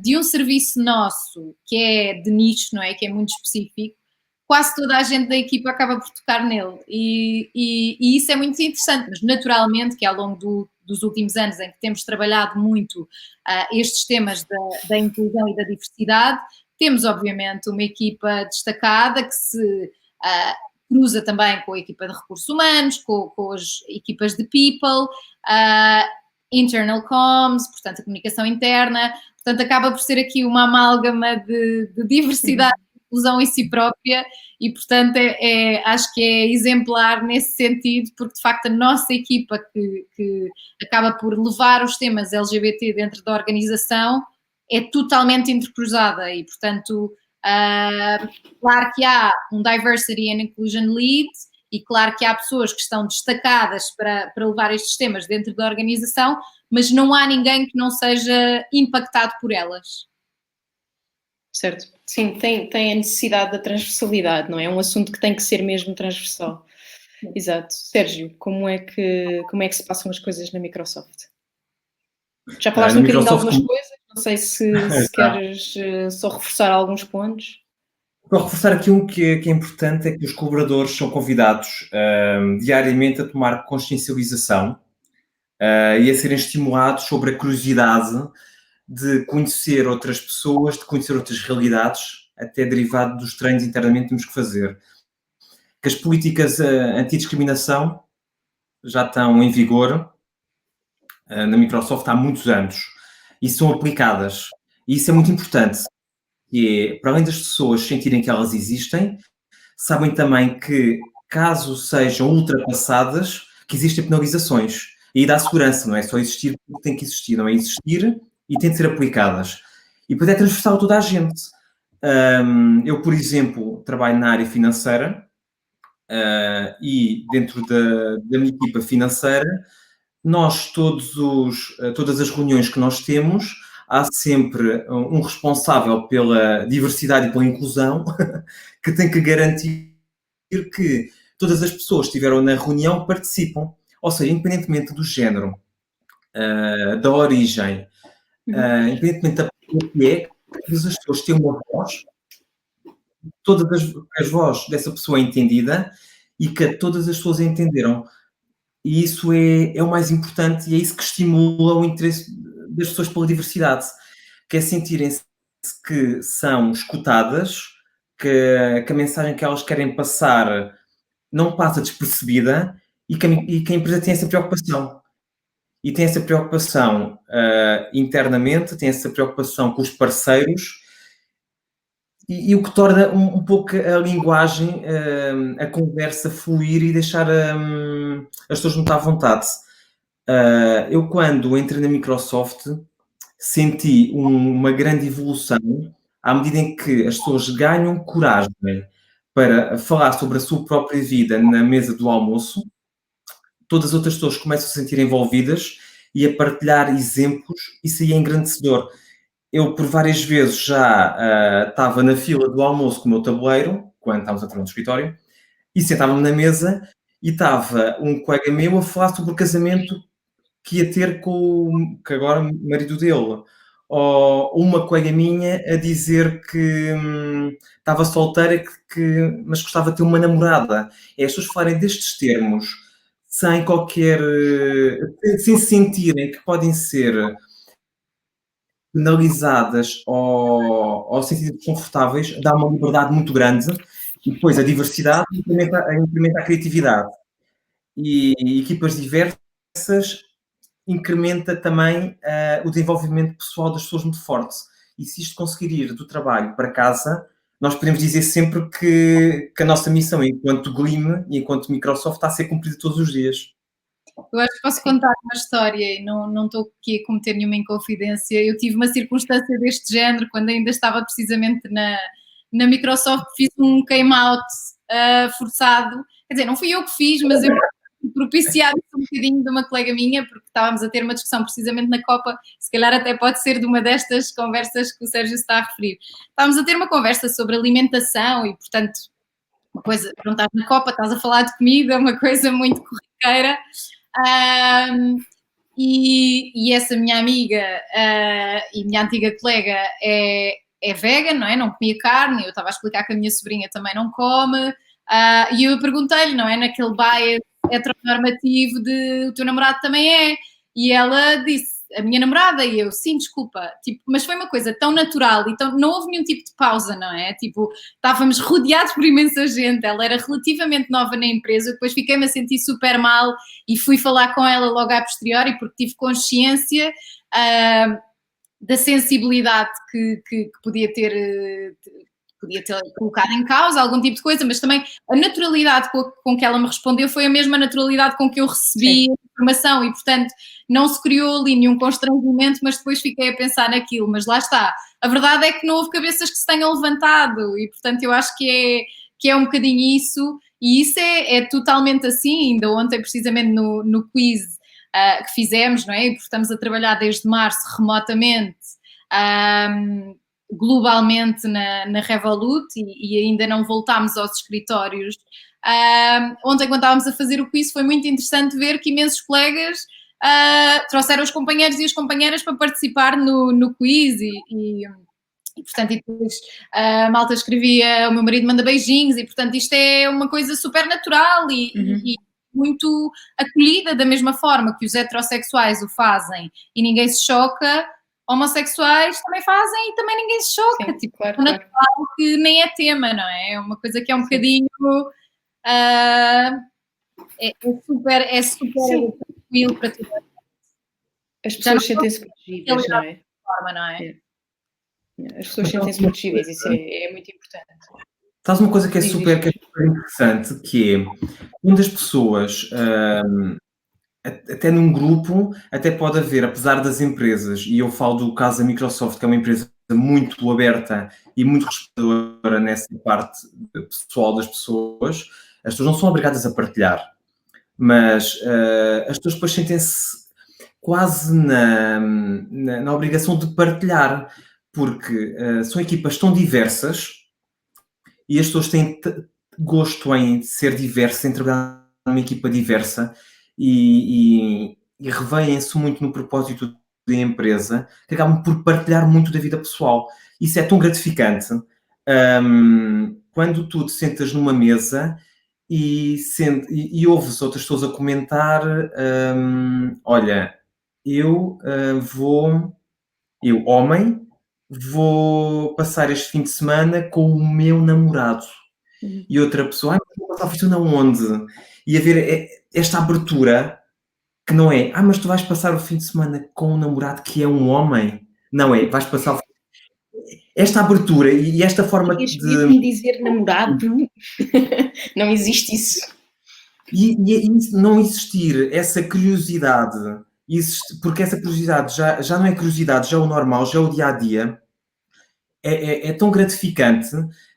de um serviço nosso, que é de nicho, não é? Que é muito específico, quase toda a gente da equipa acaba por tocar nele e isso é muito interessante, mas naturalmente que ao longo dos últimos anos em que temos trabalhado muito estes temas da inclusão e da diversidade, temos obviamente uma equipa destacada que se cruza também com a equipa de recursos humanos, com as equipas de people, internal comms, portanto a comunicação interna, portanto acaba por ser aqui uma amálgama de diversidade inclusão em si própria e, portanto, acho que é exemplar nesse sentido, porque, de facto, a nossa equipa que acaba por levar os temas LGBT dentro da organização é totalmente intercruzada e, portanto, claro que há um Diversity and Inclusion Lead e claro que há pessoas que estão destacadas para levar estes temas dentro da organização, mas não há ninguém que não seja impactado por elas. Certo. Sim, tem a necessidade da transversalidade, não é? É um assunto que tem que ser mesmo transversal. Exato. Sérgio, como é que se passam as coisas na Microsoft? Já falaste um bocadinho de algumas coisas, não sei se queres só reforçar alguns pontos. Vou reforçar aqui um que é importante, é que os colaboradores são convidados diariamente a tomar consciencialização e a serem estimulados sobre a curiosidade de conhecer outras pessoas, de conhecer outras realidades, até derivado dos treinos internamente que temos que fazer. Que as políticas antidiscriminação já estão em vigor na Microsoft há muitos anos e são aplicadas. E isso é muito importante, que é, para além das pessoas sentirem que elas existem, sabem também que, caso sejam ultrapassadas, que existem penalizações. E aí dá segurança, não é só existir porque tem que existir, não é existir e tem de ser aplicadas. E depois é transversal a toda a gente. Eu, por exemplo, trabalho na área financeira e dentro da minha equipa financeira, nós, todas as reuniões que nós temos, há sempre um responsável pela diversidade e pela inclusão que tem que garantir que todas as pessoas que estiveram na reunião participam. Ou seja, independentemente do género, da origem, independentemente da pessoa que é, todas as pessoas têm uma voz, todas as vozes dessa pessoa é entendida e que todas as pessoas entenderam. E isso é o mais importante e é isso que estimula o interesse das pessoas pela diversidade, que é sentirem-se que são escutadas, que a mensagem que elas querem passar não passa despercebida e que a empresa tem essa preocupação. E tem essa preocupação internamente, tem essa preocupação com os parceiros e o que torna um pouco a linguagem, a conversa fluir e deixar as pessoas muito à vontade. Eu, quando entrei na Microsoft, senti uma grande evolução à medida em que as pessoas ganham coragem para falar sobre a sua própria vida na mesa do almoço, todas as outras pessoas começam a se sentir envolvidas e a partilhar exemplos, isso aí é engrandecedor. Eu, por várias vezes, já estava na fila do almoço com o meu tabuleiro, quando estávamos a trabalhar no escritório, e sentava-me na mesa e estava um colega meu a falar sobre o casamento que ia ter com o marido dele. ou uma colega minha a dizer que estava solteira, mas gostava de ter uma namorada. É as pessoas falarem destes termos sem qualquer... sem sentirem que podem ser penalizadas ou sentirem desconfortáveis, dá uma liberdade muito grande. E depois a diversidade incrementa a criatividade. E equipas diversas incrementa também o desenvolvimento pessoal das pessoas muito forte. E se isto conseguir ir do trabalho para casa, nós podemos dizer sempre que a nossa missão enquanto Gleam e enquanto Microsoft está a ser cumprida todos os dias. Eu acho que posso contar uma história e não estou aqui a cometer nenhuma inconfidência. Eu tive uma circunstância deste género quando ainda estava precisamente na Microsoft, fiz um came-out forçado. Quer dizer, não fui eu que fiz, mas eu propiciar um bocadinho de uma colega minha, porque estávamos a ter uma discussão precisamente na Copa, se calhar até pode ser de uma destas conversas que o Sérgio está a referir. Estávamos a ter uma conversa sobre alimentação e, portanto, uma coisa, não estás na Copa, estás a falar de comida, uma coisa muito corriqueira. E essa minha amiga e minha antiga colega é vegan, não é? Não comia carne, eu estava a explicar que a minha sobrinha também não come, e eu perguntei-lhe, não é? Naquele bias heteronormativo de o teu namorado também é, e ela disse, a minha namorada, e eu, sim, desculpa, tipo, mas foi uma coisa tão natural, então não houve nenhum tipo de pausa, não é? Tipo, estávamos rodeados por imensa gente, ela era relativamente nova na empresa, depois fiquei-me a sentir super mal e fui falar com ela logo a posteriori, porque tive consciência da sensibilidade que podia ter colocado em causa algum tipo de coisa, mas também a naturalidade com que ela me respondeu foi a mesma naturalidade com que eu recebi a informação e, portanto, não se criou ali nenhum constrangimento, mas depois fiquei a pensar naquilo, mas lá está. A verdade é que não houve cabeças que se tenham levantado e, portanto, eu acho que é um bocadinho isso, e isso é totalmente assim. Ainda ontem, precisamente no quiz que fizemos, não é? E estamos a trabalhar desde março remotamente, globalmente na Revolut e ainda não voltámos aos escritórios. Ontem, quando estávamos a fazer o quiz, foi muito interessante ver que imensos colegas trouxeram os companheiros e as companheiras para participar no quiz e portanto, e depois a malta escrevia o meu marido manda beijinhos e, portanto, isto é uma coisa super natural e muito acolhida, da mesma forma que os heterossexuais o fazem e ninguém se choca, homossexuais também fazem e também ninguém se choca. Sim, tipo, claro, natural, claro. Que nem é tema, não é? É uma coisa que é um bocadinho é super tranquilo para tudo. As pessoas sentem-se protegidas, não é? Forma, não é? As pessoas sentem-se protegidas, isso é muito importante. Estás uma coisa que é super interessante, que é quando as pessoas, até num grupo, até pode haver, apesar das empresas, e eu falo do caso da Microsoft, que é uma empresa muito aberta e muito respeitadora nessa parte pessoal das pessoas, as pessoas não são obrigadas a partilhar, mas as pessoas depois sentem-se quase na obrigação de partilhar, porque são equipas tão diversas e as pessoas têm gosto em ser diversas, em trabalhar numa equipa diversa e revêem-se muito no propósito da empresa, que acabam por partilhar muito da vida pessoal. Isso é tão gratificante quando tu te sentas numa mesa e ouves outras pessoas a comentar, olha, eu homem, vou passar este fim de semana com o meu namorado. E outra pessoa, vou passar o fim de semana onde? E haver esta abertura que não é, mas tu vais passar o fim de semana com um namorado que é um homem. Não é, vais passar esta abertura e esta forma de... dizer namorado, não existe isso. E não existir essa curiosidade, porque essa curiosidade já não é curiosidade, já é o normal, já é o dia-a-dia, é tão gratificante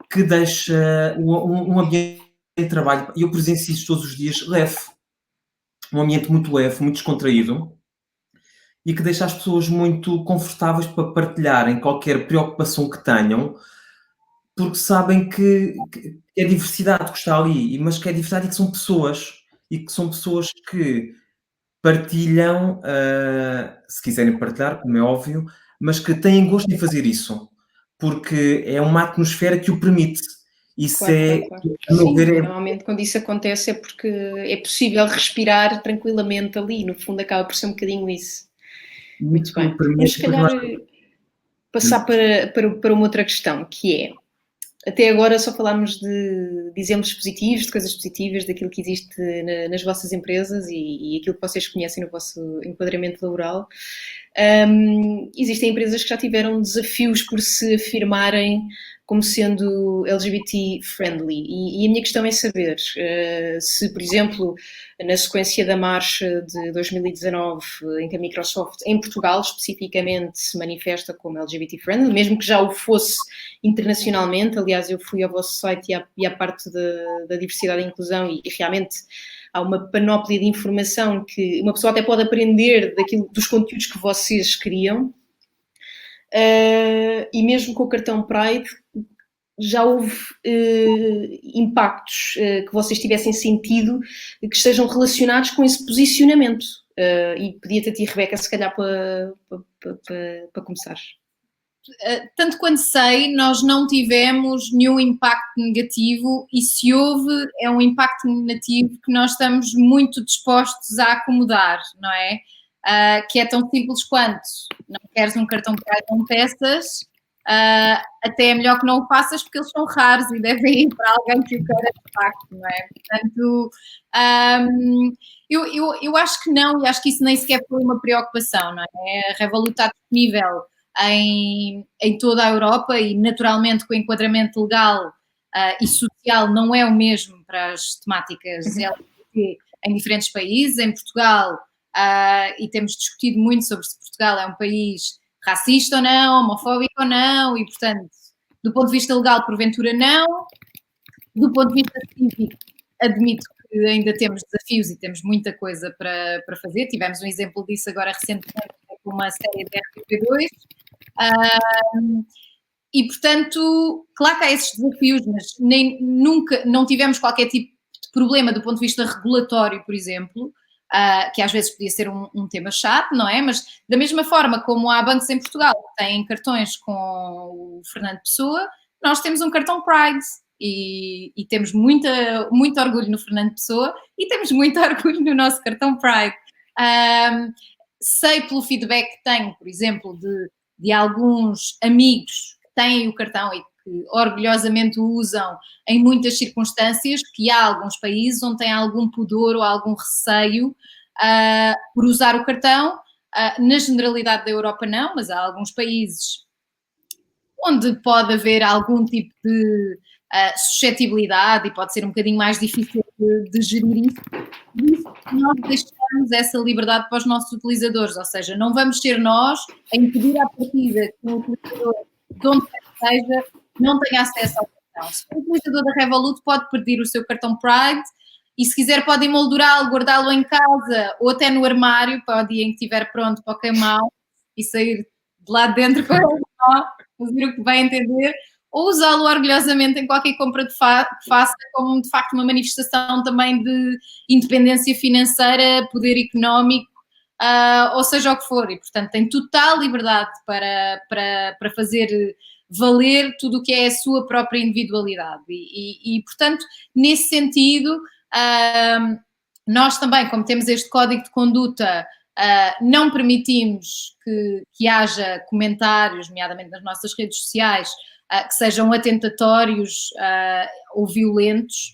que deixa um ambiente de trabalho, e eu presencio isso todos os dias, leve. Um ambiente muito leve, muito descontraído, e que deixa as pessoas muito confortáveis para partilharem qualquer preocupação que tenham, porque sabem que é a diversidade que está ali, mas que é diversidade e que são pessoas que partilham, se quiserem partilhar, como é óbvio, mas que têm gosto em fazer isso, porque é uma atmosfera que o permite. Isso Claro, claro. a meu Sim, ver, normalmente quando isso acontece é porque é possível respirar tranquilamente ali, no fundo acaba por ser um bocadinho isso. Muito bem. isso Vamos permite se que calhar nós... passar para uma outra questão, que é, até agora só falámos de exemplos positivos, de coisas positivas, daquilo que existe nas vossas empresas e aquilo que vocês conhecem no vosso enquadramento laboral. Existem empresas que já tiveram desafios por se afirmarem como sendo LGBT-friendly. E a minha questão é saber se, por exemplo, na sequência da marcha de 2019, em que a Microsoft, em Portugal especificamente, se manifesta como LGBT-friendly, mesmo que já o fosse internacionalmente. Aliás, eu fui ao vosso site e à parte da diversidade e inclusão e realmente há uma panóplia de informação que uma pessoa até pode aprender dos conteúdos que vocês criam. E mesmo com o cartão Pride, já houve impactos que vocês tivessem sentido que estejam relacionados com esse posicionamento. E pedia-te a ti, Rebeca, se calhar para começar. Tanto quanto sei, nós não tivemos nenhum impacto negativo e se houve, é um impacto negativo que nós estamos muito dispostos a acomodar, não é? Que é tão simples quanto não queres um cartão Pride, não peças, até é melhor que não o faças porque eles são raros e devem ir para alguém que o queira de facto, não é? Portanto, eu acho que não e acho que isso nem sequer foi uma preocupação, não é? A Revolut está disponível em toda a Europa e naturalmente com o enquadramento legal e social não é o mesmo para as temáticas LGBT em diferentes países. Em Portugal, e temos discutido muito sobre se Portugal é um país racista ou não, homofóbico ou não, e portanto, do ponto de vista legal, porventura não. Do ponto de vista científico, admito que ainda temos desafios e temos muita coisa para fazer. Tivemos um exemplo disso agora recentemente com uma série de RTP2. E, portanto, claro que há esses desafios, mas nunca não tivemos qualquer tipo de problema do ponto de vista regulatório, por exemplo, que às vezes podia ser um tema chato, não é? Mas da mesma forma como há bancos em Portugal que têm cartões com o Fernando Pessoa, nós temos um cartão Pride e temos muito orgulho no Fernando Pessoa e temos muito orgulho no nosso cartão Pride. Sei pelo feedback que tenho, por exemplo, de alguns amigos que têm o cartão e que orgulhosamente o usam em muitas circunstâncias, que há alguns países onde tem algum pudor ou algum receio por usar o cartão. Na generalidade da Europa não, mas há alguns países onde pode haver algum tipo de suscetibilidade e pode ser um bocadinho mais difícil de gerir isso. Por isso, nós deixamos essa liberdade para os nossos utilizadores, ou seja, não vamos ser nós a impedir à partida que o utilizador, de onde quer que seja, não tenha acesso ao cartão. Se o utilizador da Revolut pode pedir o seu cartão Pride e se quiser pode emoldurá-lo, guardá-lo em casa ou até no armário para o dia em que estiver pronto para o queimar e sair de lá de dentro com ele, fazer o que vai entender, ou usá-lo orgulhosamente em qualquer compra que faça, como de facto uma manifestação também de independência financeira, poder económico, ou seja o que for. E, portanto, tem total liberdade para fazer valer tudo o que é a sua própria individualidade. E portanto, nesse sentido, nós também, como temos este código de conduta, não permitimos que haja comentários, nomeadamente nas nossas redes sociais, que sejam atentatórios ou violentos,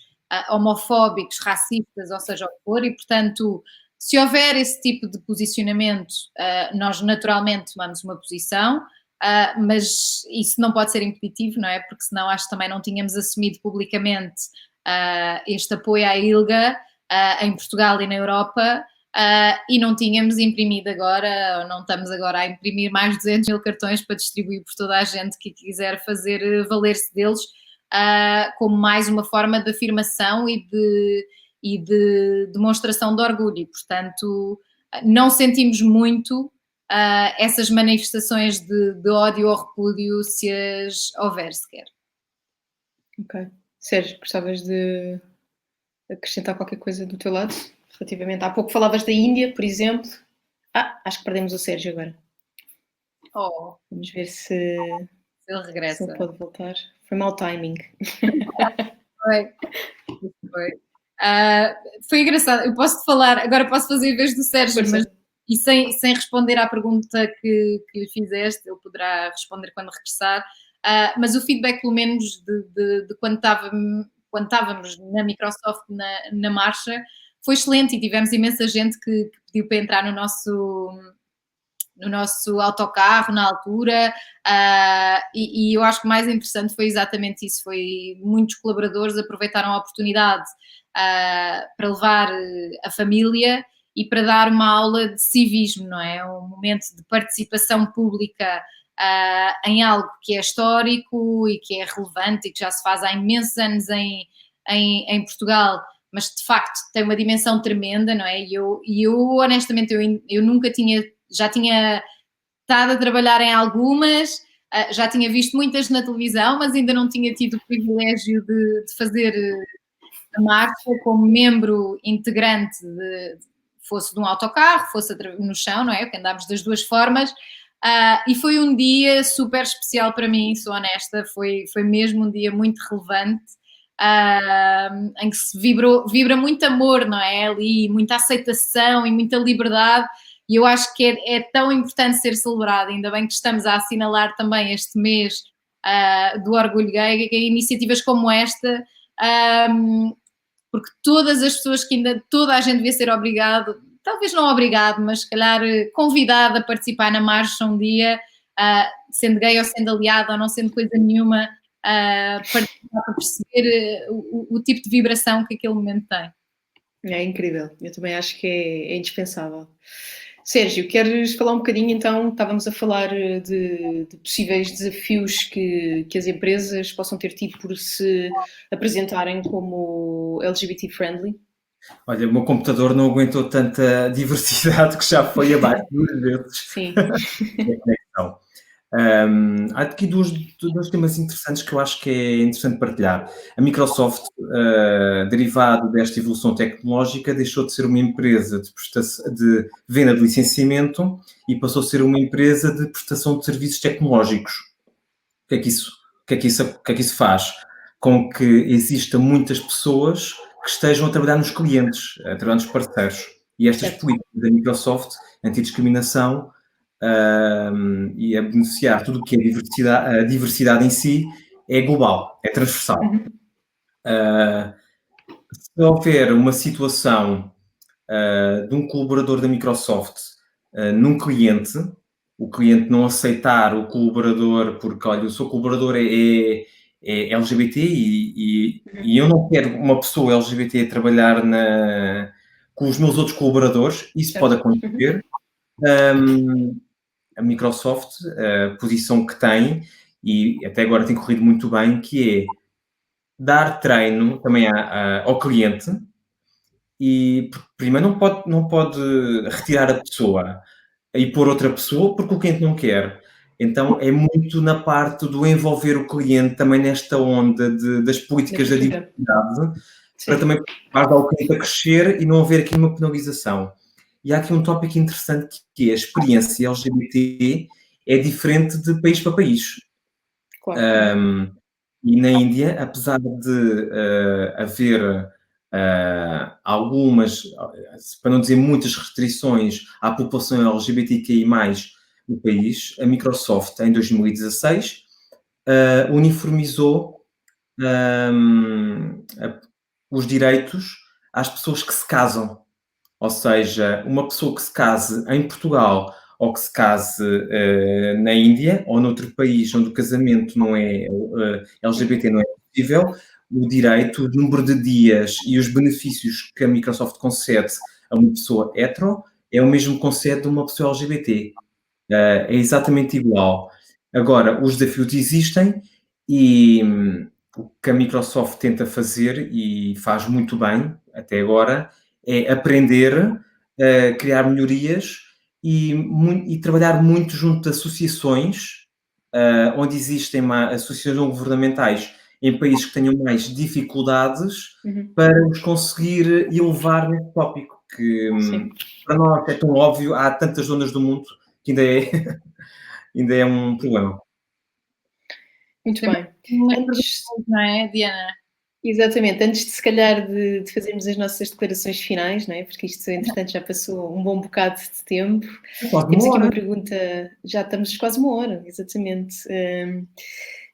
homofóbicos, racistas, ou seja o que for, e portanto, se houver esse tipo de posicionamento, nós naturalmente tomamos uma posição, mas isso não pode ser impeditivo, não é? Porque senão acho que também não tínhamos assumido publicamente este apoio à ILGA em Portugal e na Europa, e não tínhamos imprimido agora, ou não estamos agora a imprimir mais de 200 mil cartões para distribuir por toda a gente que quiser fazer valer-se deles, como mais uma forma de afirmação e de demonstração de orgulho. E, portanto, não sentimos muito essas manifestações de ódio ou repúdio, se as houver sequer. Ok. Sérgio, gostavas de acrescentar qualquer coisa do teu lado? Relativamente, há pouco falavas da Índia, por exemplo. Acho que perdemos o Sérgio agora. Oh, Vamos ver se ele ele regressa. pode voltar. Foi mau timing. Foi. Foi engraçado. Eu posso-te falar, agora posso fazer em vez do Sérgio, Força. mas e sem responder à pergunta que lhe fizeste, ele poderá responder quando regressar. Mas o feedback, pelo menos, de quando estávamos na Microsoft na marcha, foi excelente e tivemos imensa gente que pediu para entrar no nosso autocarro na altura, e eu acho que o mais interessante foi exatamente isso, foi muitos colaboradores aproveitaram a oportunidade para levar a família e para dar uma aula de civismo, não é? Um momento de participação pública em algo que é histórico e que é relevante e que já se faz há imensos anos em Portugal, mas de facto tem uma dimensão tremenda, não é? E eu honestamente, eu nunca já tinha estado a trabalhar em algumas, já tinha visto muitas na televisão, mas ainda não tinha tido o privilégio de fazer a marcha como membro integrante, fosse de um autocarro, fosse no chão, não é? Porque andámos das duas formas. E foi um dia super especial para mim, sou honesta, foi mesmo um dia muito relevante, em que se vibra muito amor, não é? Ali, muita aceitação e muita liberdade, e eu acho que é tão importante ser celebrado, ainda bem que estamos a assinalar também este mês do Orgulho Gay, que iniciativas como esta, porque todas as pessoas toda a gente devia ser obrigado, talvez não obrigado, mas se calhar convidado a participar na marcha um dia, sendo gay ou sendo aliado ou não sendo coisa nenhuma, para perceber o tipo de vibração que aquele momento tem. É incrível, eu também acho que é indispensável. Sérgio, queres falar um bocadinho então? Estávamos a falar de possíveis desafios que as empresas possam ter tido por se apresentarem como LGBT friendly. Olha, o meu computador não aguentou tanta diversidade que já foi abaixo 2 vezes. Sim. Há aqui dois temas interessantes que eu acho que é interessante partilhar. A Microsoft, derivado desta evolução tecnológica, deixou de ser uma empresa de venda de licenciamento e passou a ser uma empresa de prestação de serviços tecnológicos. O que é que isso faz? Com que existam muitas pessoas que estejam a trabalhar nos clientes, a trabalhar nos parceiros. E estas políticas da Microsoft, antidiscriminação, e a beneficiar tudo o que é a diversidade em si, é global, é transversal. Se houver uma situação de um colaborador da Microsoft num cliente, o cliente não aceitar o colaborador porque, olha, o seu colaborador é LGBT e eu não quero uma pessoa LGBT a trabalhar com os meus outros colaboradores, isso pode acontecer. A Microsoft, a posição que tem, e até agora tem corrido muito bem, que é dar treino também ao cliente e, primeiro, não pode retirar a pessoa e pôr outra pessoa porque o cliente não quer. Então, é muito na parte do envolver o cliente também nesta onda das políticas da diversidade, para também ajudar o cliente a crescer e não haver aqui uma penalização. E há aqui um tópico interessante que é a experiência LGBT é diferente de país para país. Claro. E na Índia, apesar de haver algumas, para não dizer muitas restrições à população LGBTQI+, no país, a Microsoft, em 2016, uniformizou os direitos às pessoas que se casam. Ou seja, uma pessoa que se case em Portugal ou que se case na Índia ou noutro país onde o casamento não é LGBT não é possível, o direito, o número de dias e os benefícios que a Microsoft concede a uma pessoa hetero é o mesmo que concede a uma pessoa LGBT. É exatamente igual. Agora, os desafios existem e o que a Microsoft tenta fazer e faz muito bem até agora é aprender a criar melhorias e trabalhar muito junto de associações, onde existem associações não governamentais em países que tenham mais dificuldades para os conseguir elevar nesse tópico, que para nós é tão óbvio, há tantas zonas do mundo que ainda é ainda é um problema. Muito Temos bem. umas Antes, perguntas, não é, Diana? exatamente, antes de se calhar de fazermos as nossas declarações finais, não é? Porque isto, entretanto, já passou um bom bocado de tempo. É quase Temos uma aqui uma hora. pergunta, já estamos quase uma hora, exatamente.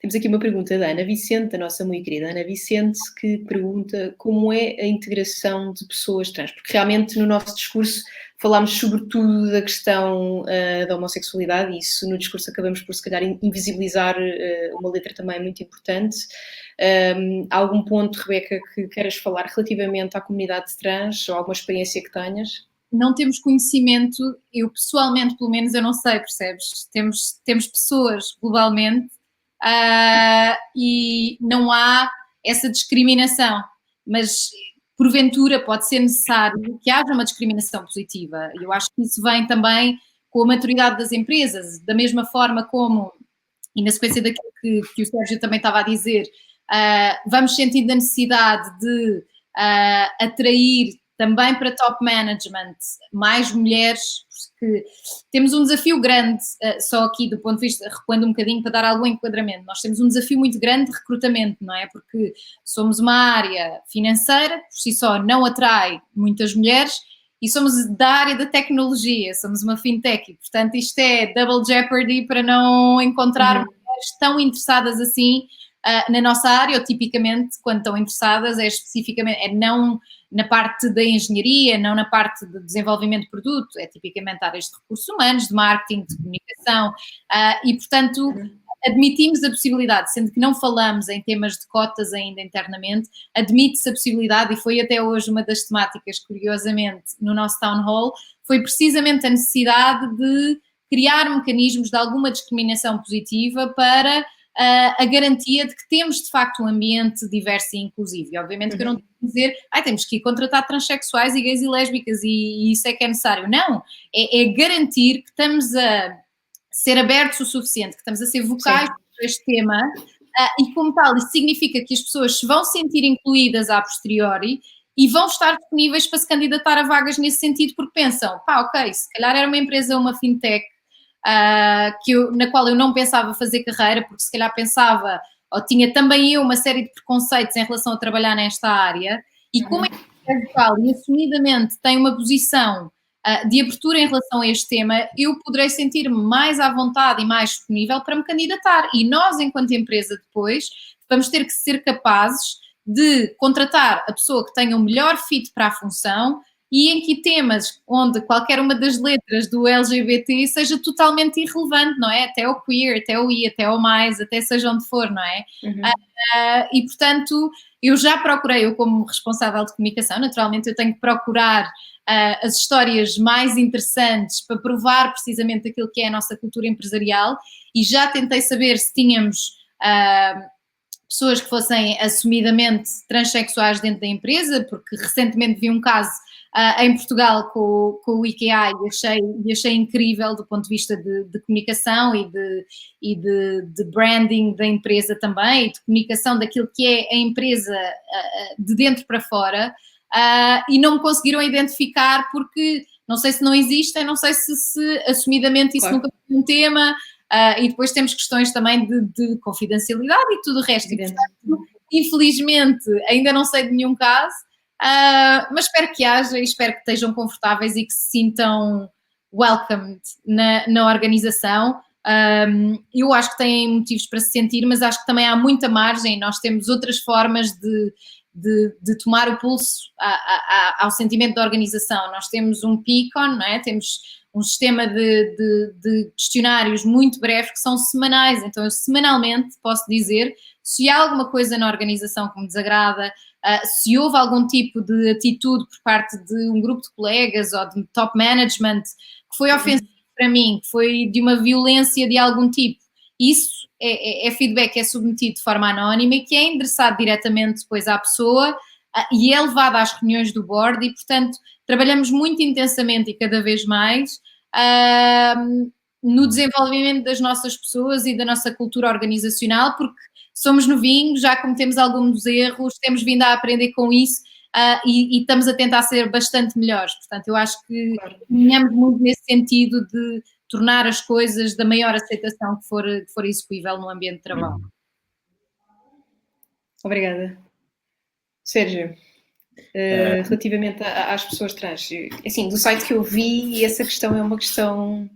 Temos aqui uma pergunta da Ana Vicente, da nossa muito querida Ana Vicente, que pergunta como é a integração de pessoas trans, porque realmente no nosso discurso falámos sobretudo da questão da homossexualidade e isso no discurso acabamos por se calhar invisibilizar uma letra também muito importante. Há algum ponto, Rebeca, que queiras falar relativamente à comunidade trans ou alguma experiência que tenhas? Não temos conhecimento, eu pessoalmente, pelo menos, eu não sei, percebes? Temos pessoas globalmente e não há essa discriminação, mas porventura pode ser necessário que haja uma discriminação positiva. E eu acho que isso vem também com a maturidade das empresas, da mesma forma como, e na sequência daquilo que o Sérgio também estava a dizer, vamos sentindo a necessidade de atrair também para top management mais mulheres, porque temos um desafio grande, só aqui do ponto de vista, recuando um bocadinho para dar algum enquadramento, nós temos um desafio muito grande de recrutamento, não é? Porque somos uma área financeira, por si só não atrai muitas mulheres, e somos da área da tecnologia, somos uma fintech, e portanto isto é double jeopardy para não encontrar mulheres tão interessadas assim na nossa área, ou tipicamente, quando estão interessadas, é especificamente, é não na parte da engenharia, não na parte de desenvolvimento de produto, é tipicamente áreas de recursos humanos, de marketing, de comunicação, e portanto admitimos a possibilidade, sendo que não falamos em temas de cotas ainda internamente, admite-se a possibilidade, e foi até hoje uma das temáticas, curiosamente, no nosso Town Hall, foi precisamente a necessidade de criar mecanismos de alguma discriminação positiva para a garantia de que temos, de facto, um ambiente diverso e inclusivo. E, obviamente, que eu não tenho que dizer, temos que ir contratar transexuais e gays e lésbicas e isso é que é necessário. Não, é garantir que estamos a ser abertos o suficiente, que estamos a ser vocais sobre este tema e, como tal, isso significa que as pessoas se vão sentir incluídas a posteriori e vão estar disponíveis para se candidatar a vagas nesse sentido, porque pensam, ok, se calhar era uma empresa, uma fintech, na qual eu não pensava fazer carreira, porque se calhar pensava, ou tinha também eu uma série de preconceitos em relação a trabalhar nesta área, e como é vocal e assumidamente tem uma posição de abertura em relação a este tema, eu poderei sentir-me mais à vontade e mais disponível para me candidatar. E nós, enquanto empresa, depois, vamos ter que ser capazes de contratar a pessoa que tenha o melhor fit para a função e em que temas onde qualquer uma das letras do LGBT seja totalmente irrelevante, não é? Até o queer, até o I, até o mais, até seja onde for, não é? E, portanto, eu já procurei, eu como responsável de comunicação, naturalmente eu tenho que procurar as histórias mais interessantes para provar precisamente aquilo que é a nossa cultura empresarial e já tentei saber se tínhamos pessoas que fossem assumidamente transexuais dentro da empresa, porque recentemente vi um caso em Portugal com o IKEA e achei incrível do ponto de vista de comunicação e de branding da empresa também, e de comunicação daquilo que é a empresa de dentro para fora, e não me conseguiram identificar porque não sei se não existem, não sei se assumidamente isso nunca foi um tema, e depois temos questões também de confidencialidade e tudo o resto. E, portanto, infelizmente, ainda não sei de nenhum caso, mas espero que haja e espero que estejam confortáveis e que se sintam welcomed na organização. Eu acho que têm motivos para se sentir, mas acho que também há muita margem e nós temos outras formas de tomar o pulso ao sentimento da organização. Nós temos um Peakon, não é? Temos um sistema de questionários muito breves que são semanais, então eu semanalmente posso dizer se há alguma coisa na organização que me desagrada, se houve algum tipo de atitude por parte de um grupo de colegas ou de top management que foi ofensivo para mim, que foi de uma violência de algum tipo. Isso é feedback, é submetido de forma anónima e que é endereçado diretamente depois à pessoa e é levado às reuniões do board e, portanto, trabalhamos muito intensamente e cada vez mais no desenvolvimento das nossas pessoas e da nossa cultura organizacional, porque somos novinhos, já cometemos alguns erros, temos vindo a aprender com isso e estamos a tentar ser bastante melhores. Portanto, eu acho que caminhamos muito nesse sentido de tornar as coisas da maior aceitação que for execuível no ambiente de trabalho. Obrigada. Sérgio, relativamente às pessoas trans, assim, do site que eu vi, essa questão é uma questão...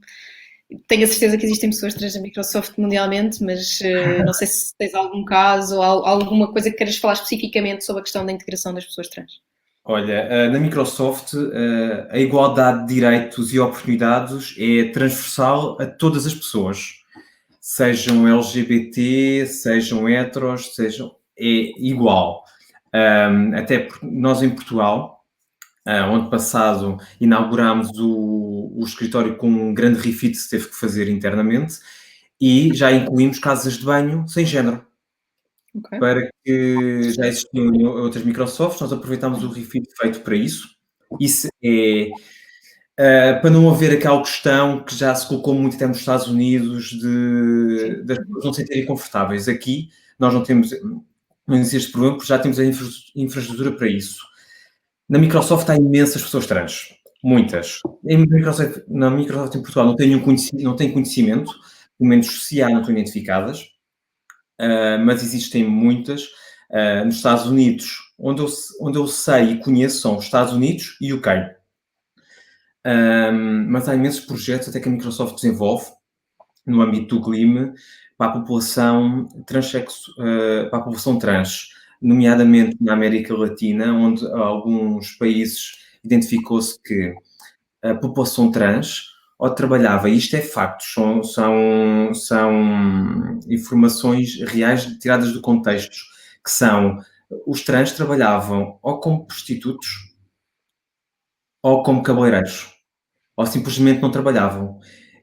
Tenho a certeza que existem pessoas trans na Microsoft mundialmente, mas não sei se tens algum caso ou alguma coisa que queiras falar especificamente sobre a questão da integração das pessoas trans. Olha, na Microsoft, a igualdade de direitos e oportunidades é transversal a todas as pessoas, sejam LGBT, sejam heteros, é igual. Até porque nós em Portugal, ano passado, inauguramos o escritório com um grande refit que se teve que fazer internamente e já incluímos casas de banho sem género. Okay. Para que já existiam outras Microsofts, nós aproveitámos o refit feito para isso. Isso é para não haver aquela questão que já se colocou muito até nos Estados Unidos das pessoas não se sentirem confortáveis. Aqui nós não existe este problema porque já temos a infraestrutura para isso. Na Microsoft há imensas pessoas trans, muitas. Na Microsoft em Portugal não tem conhecimento, pelo menos se há, não estão identificadas. Mas existem muitas. Nos Estados Unidos, onde eu sei e conheço são os Estados Unidos e UK. Mas há imensos projetos até que a Microsoft desenvolve no âmbito do GLIM para a população para a população trans, nomeadamente na América Latina, onde alguns países identificou-se que a população trans ou trabalhava, e isto é facto, são informações reais tiradas do contexto, que são, os trans trabalhavam ou como prostitutos ou como cabeleireiros, ou simplesmente não trabalhavam.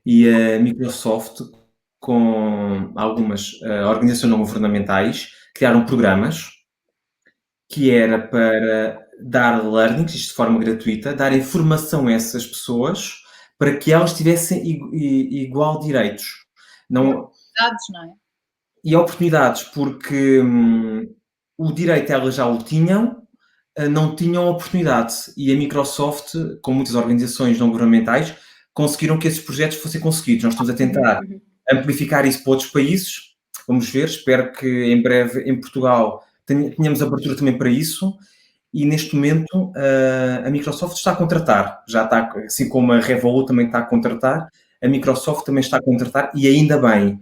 E a Microsoft, com algumas organizações não governamentais, criaram programas que era para dar learnings, isto de forma gratuita, dar informação a essas pessoas para que elas tivessem igual direitos. Oportunidades, não é? E oportunidades, porque o direito elas já o tinham, não tinham oportunidade. E a Microsoft, com muitas organizações não governamentais, conseguiram que esses projetos fossem conseguidos. Nós estamos a tentar amplificar isso para outros países. Vamos ver, espero que em breve em Portugal tenhamos abertura também para isso. E neste momento a Microsoft está a contratar, já está, assim como a Revolut também está a contratar, a Microsoft também está a contratar e ainda bem,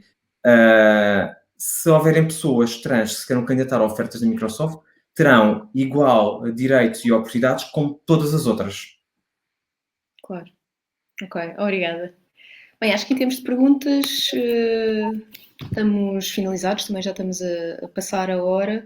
se houverem pessoas trans que se queiram candidatar a ofertas da Microsoft, terão igual direitos e oportunidades como todas as outras. Claro. Ok, obrigada. Bem, acho que em termos de perguntas estamos finalizados, também já estamos a passar a hora.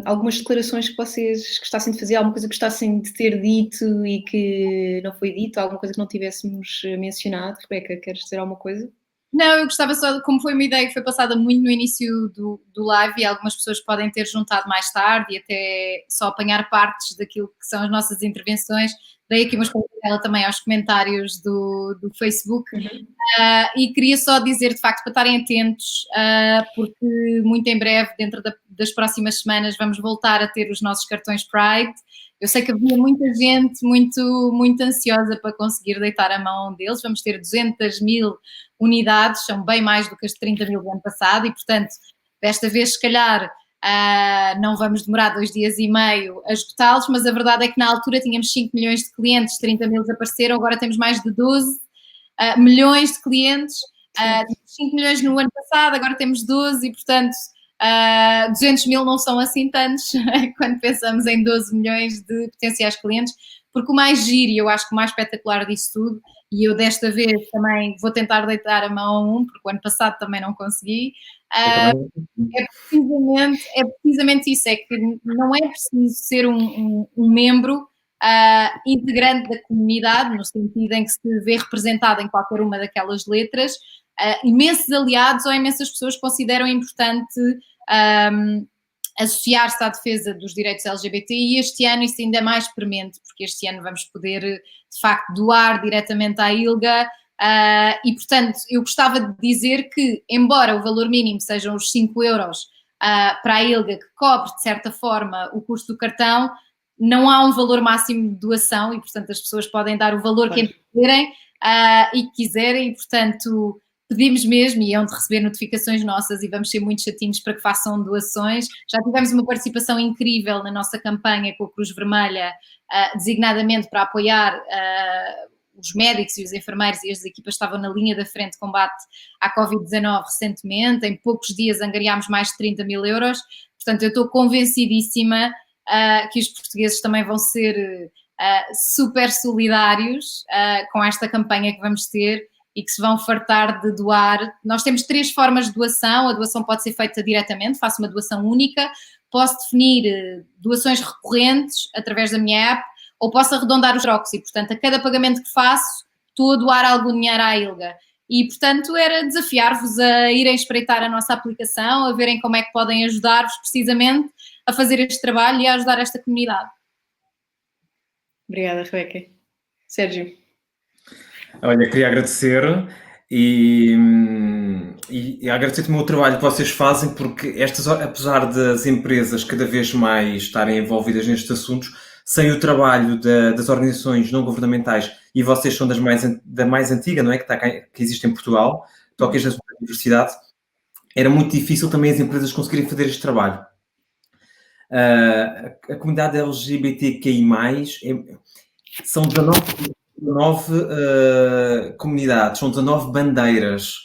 Algumas declarações que vocês gostassem de fazer, alguma coisa que gostassem de ter dito e que não foi dito, alguma coisa que não tivéssemos mencionado? Rebeca, queres dizer alguma coisa? Não, eu gostava só, como foi uma ideia que foi passada muito no início do live e algumas pessoas podem ter juntado mais tarde e até só apanhar partes daquilo que são as nossas intervenções, dei aqui uma escolha também aos comentários do Facebook. E queria só dizer, de facto, para estarem atentos, porque muito em breve, dentro das próximas semanas, vamos voltar a ter os nossos cartões Pride. Eu sei que havia muita gente muito, muito ansiosa para conseguir deitar a mão deles. Vamos ter 200.000 unidades, são bem mais do que as 30.000 do ano passado e, portanto, desta vez, se calhar, não vamos demorar 2 dias e meio a esgotá-los, mas a verdade é que na altura tínhamos 5 milhões de clientes, 30.000 desapareceram, agora temos mais de 12 milhões de clientes, 5 milhões no ano passado, agora temos 12 e, portanto, 200.000 não são assim tantos quando pensamos em 12 milhões de potenciais clientes, porque o mais giro e eu acho que o mais espetacular disso tudo, e eu desta vez também vou tentar deitar a mão a um, porque o ano passado também não consegui, é precisamente isso, é que não é preciso ser um membro integrante da comunidade, no sentido em que se vê representado em qualquer uma daquelas letras, imensos aliados ou imensas pessoas consideram importante associar-se à defesa dos direitos LGBT e este ano isso ainda é mais premente, porque este ano vamos poder, de facto, doar diretamente à ILGA e, portanto, eu gostava de dizer que, embora o valor mínimo sejam os 5 euros para a ILGA, que cobre, de certa forma, o custo do cartão, não há um valor máximo de doação e, portanto, as pessoas podem dar o valor que entenderem, e quiserem, e, portanto, pedimos mesmo, e hão de receber notificações nossas e vamos ser muito chatinhos para que façam doações. Já tivemos uma participação incrível na nossa campanha com a Cruz Vermelha, designadamente para apoiar os médicos e os enfermeiros, e as equipas estavam na linha da frente de combate à Covid-19 recentemente. Em poucos dias angariámos mais de 30 mil euros. Portanto, eu estou convencidíssima que os portugueses também vão ser super solidários com esta campanha que vamos ter e que se vão fartar de doar. Nós temos 3 formas de doação. A doação pode ser feita diretamente, faço uma doação única, posso definir doações recorrentes através da minha app, ou posso arredondar os trocos e, portanto, a cada pagamento que faço, estou a doar algum dinheiro à ILGA. E, portanto, era desafiar-vos a irem espreitar a nossa aplicação, a verem como é que podem ajudar-vos precisamente a fazer este trabalho e a ajudar esta comunidade. Obrigada, Rebeca. Sérgio. Olha, queria agradecer e agradecer também o trabalho que vocês fazem, porque apesar das empresas cada vez mais estarem envolvidas nestes assuntos, sem o trabalho das organizações não governamentais, e vocês são da mais antiga, não é? Que existe em Portugal, tocas na diversidade, era muito difícil também as empresas conseguirem fazer este trabalho. A comunidade LGBTQI+, são 19 comunidades, são 19 bandeiras.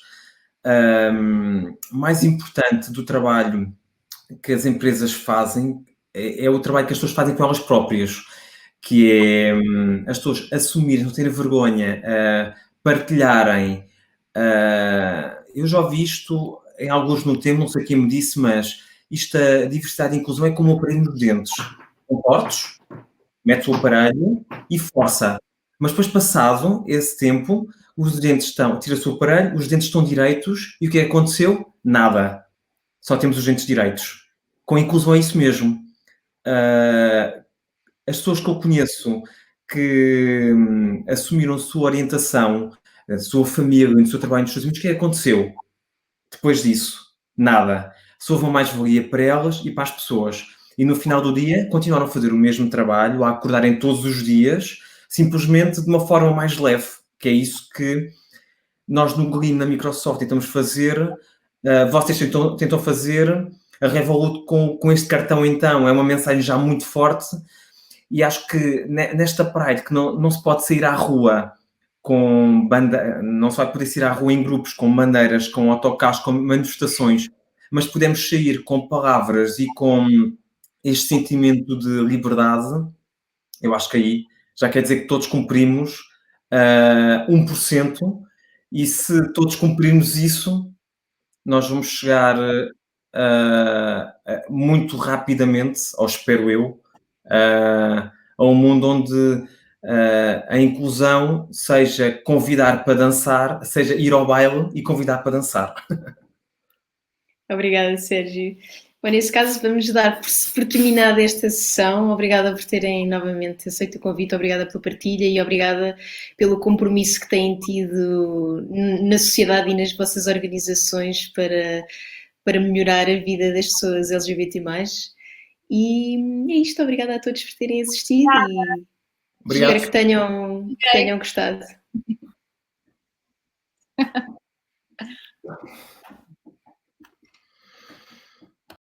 Mais importante do trabalho que as empresas fazem é o trabalho que as pessoas fazem com elas próprias, que é as pessoas assumirem, não terem vergonha, partilharem. Eu já ouvi isto em alguns no tempo, não sei quem me disse, mas a diversidade e inclusão é como um aparelho nos dentes. São cortes, mete o aparelho e força. Mas depois, passado esse tempo, os dentes tira-se o aparelho, os dentes estão direitos, e o que é que aconteceu? Nada. Só temos os dentes direitos. Com a inclusão é isso mesmo. As pessoas que eu conheço que assumiram a sua orientação, a sua família, o seu trabalho nos Estados Unidos, o que é que aconteceu? Depois disso, nada. Só houve uma mais-valia para elas e para as pessoas. E no final do dia, continuaram a fazer o mesmo trabalho, a acordarem todos os dias, simplesmente de uma forma mais leve, que é isso que nós no Glean, na Microsoft, tentamos fazer. Vocês tentam fazer. A Revolut com este cartão, então, é uma mensagem já muito forte, e acho que nesta Pride, que não se pode sair à rua com não se vai poder sair à rua em grupos, com bandeiras, com autocarros, com manifestações, mas podemos sair com palavras e com este sentimento de liberdade. Eu acho que aí já quer dizer que todos cumprimos 1%, e se todos cumprirmos isso, nós vamos chegar muito rapidamente, ou espero eu, a um mundo onde a inclusão seja convidar para dançar, seja ir ao baile e convidar para dançar. Obrigada, Sérgio. Bom, nesse caso, vamos dar por terminada esta sessão. Obrigada por terem novamente aceito o convite, obrigada pela partilha e obrigada pelo compromisso que têm tido na sociedade e nas vossas organizações para melhorar a vida das pessoas LGBT+. E é isto, obrigada a todos por terem assistido e Obrigado. Espero que tenham gostado.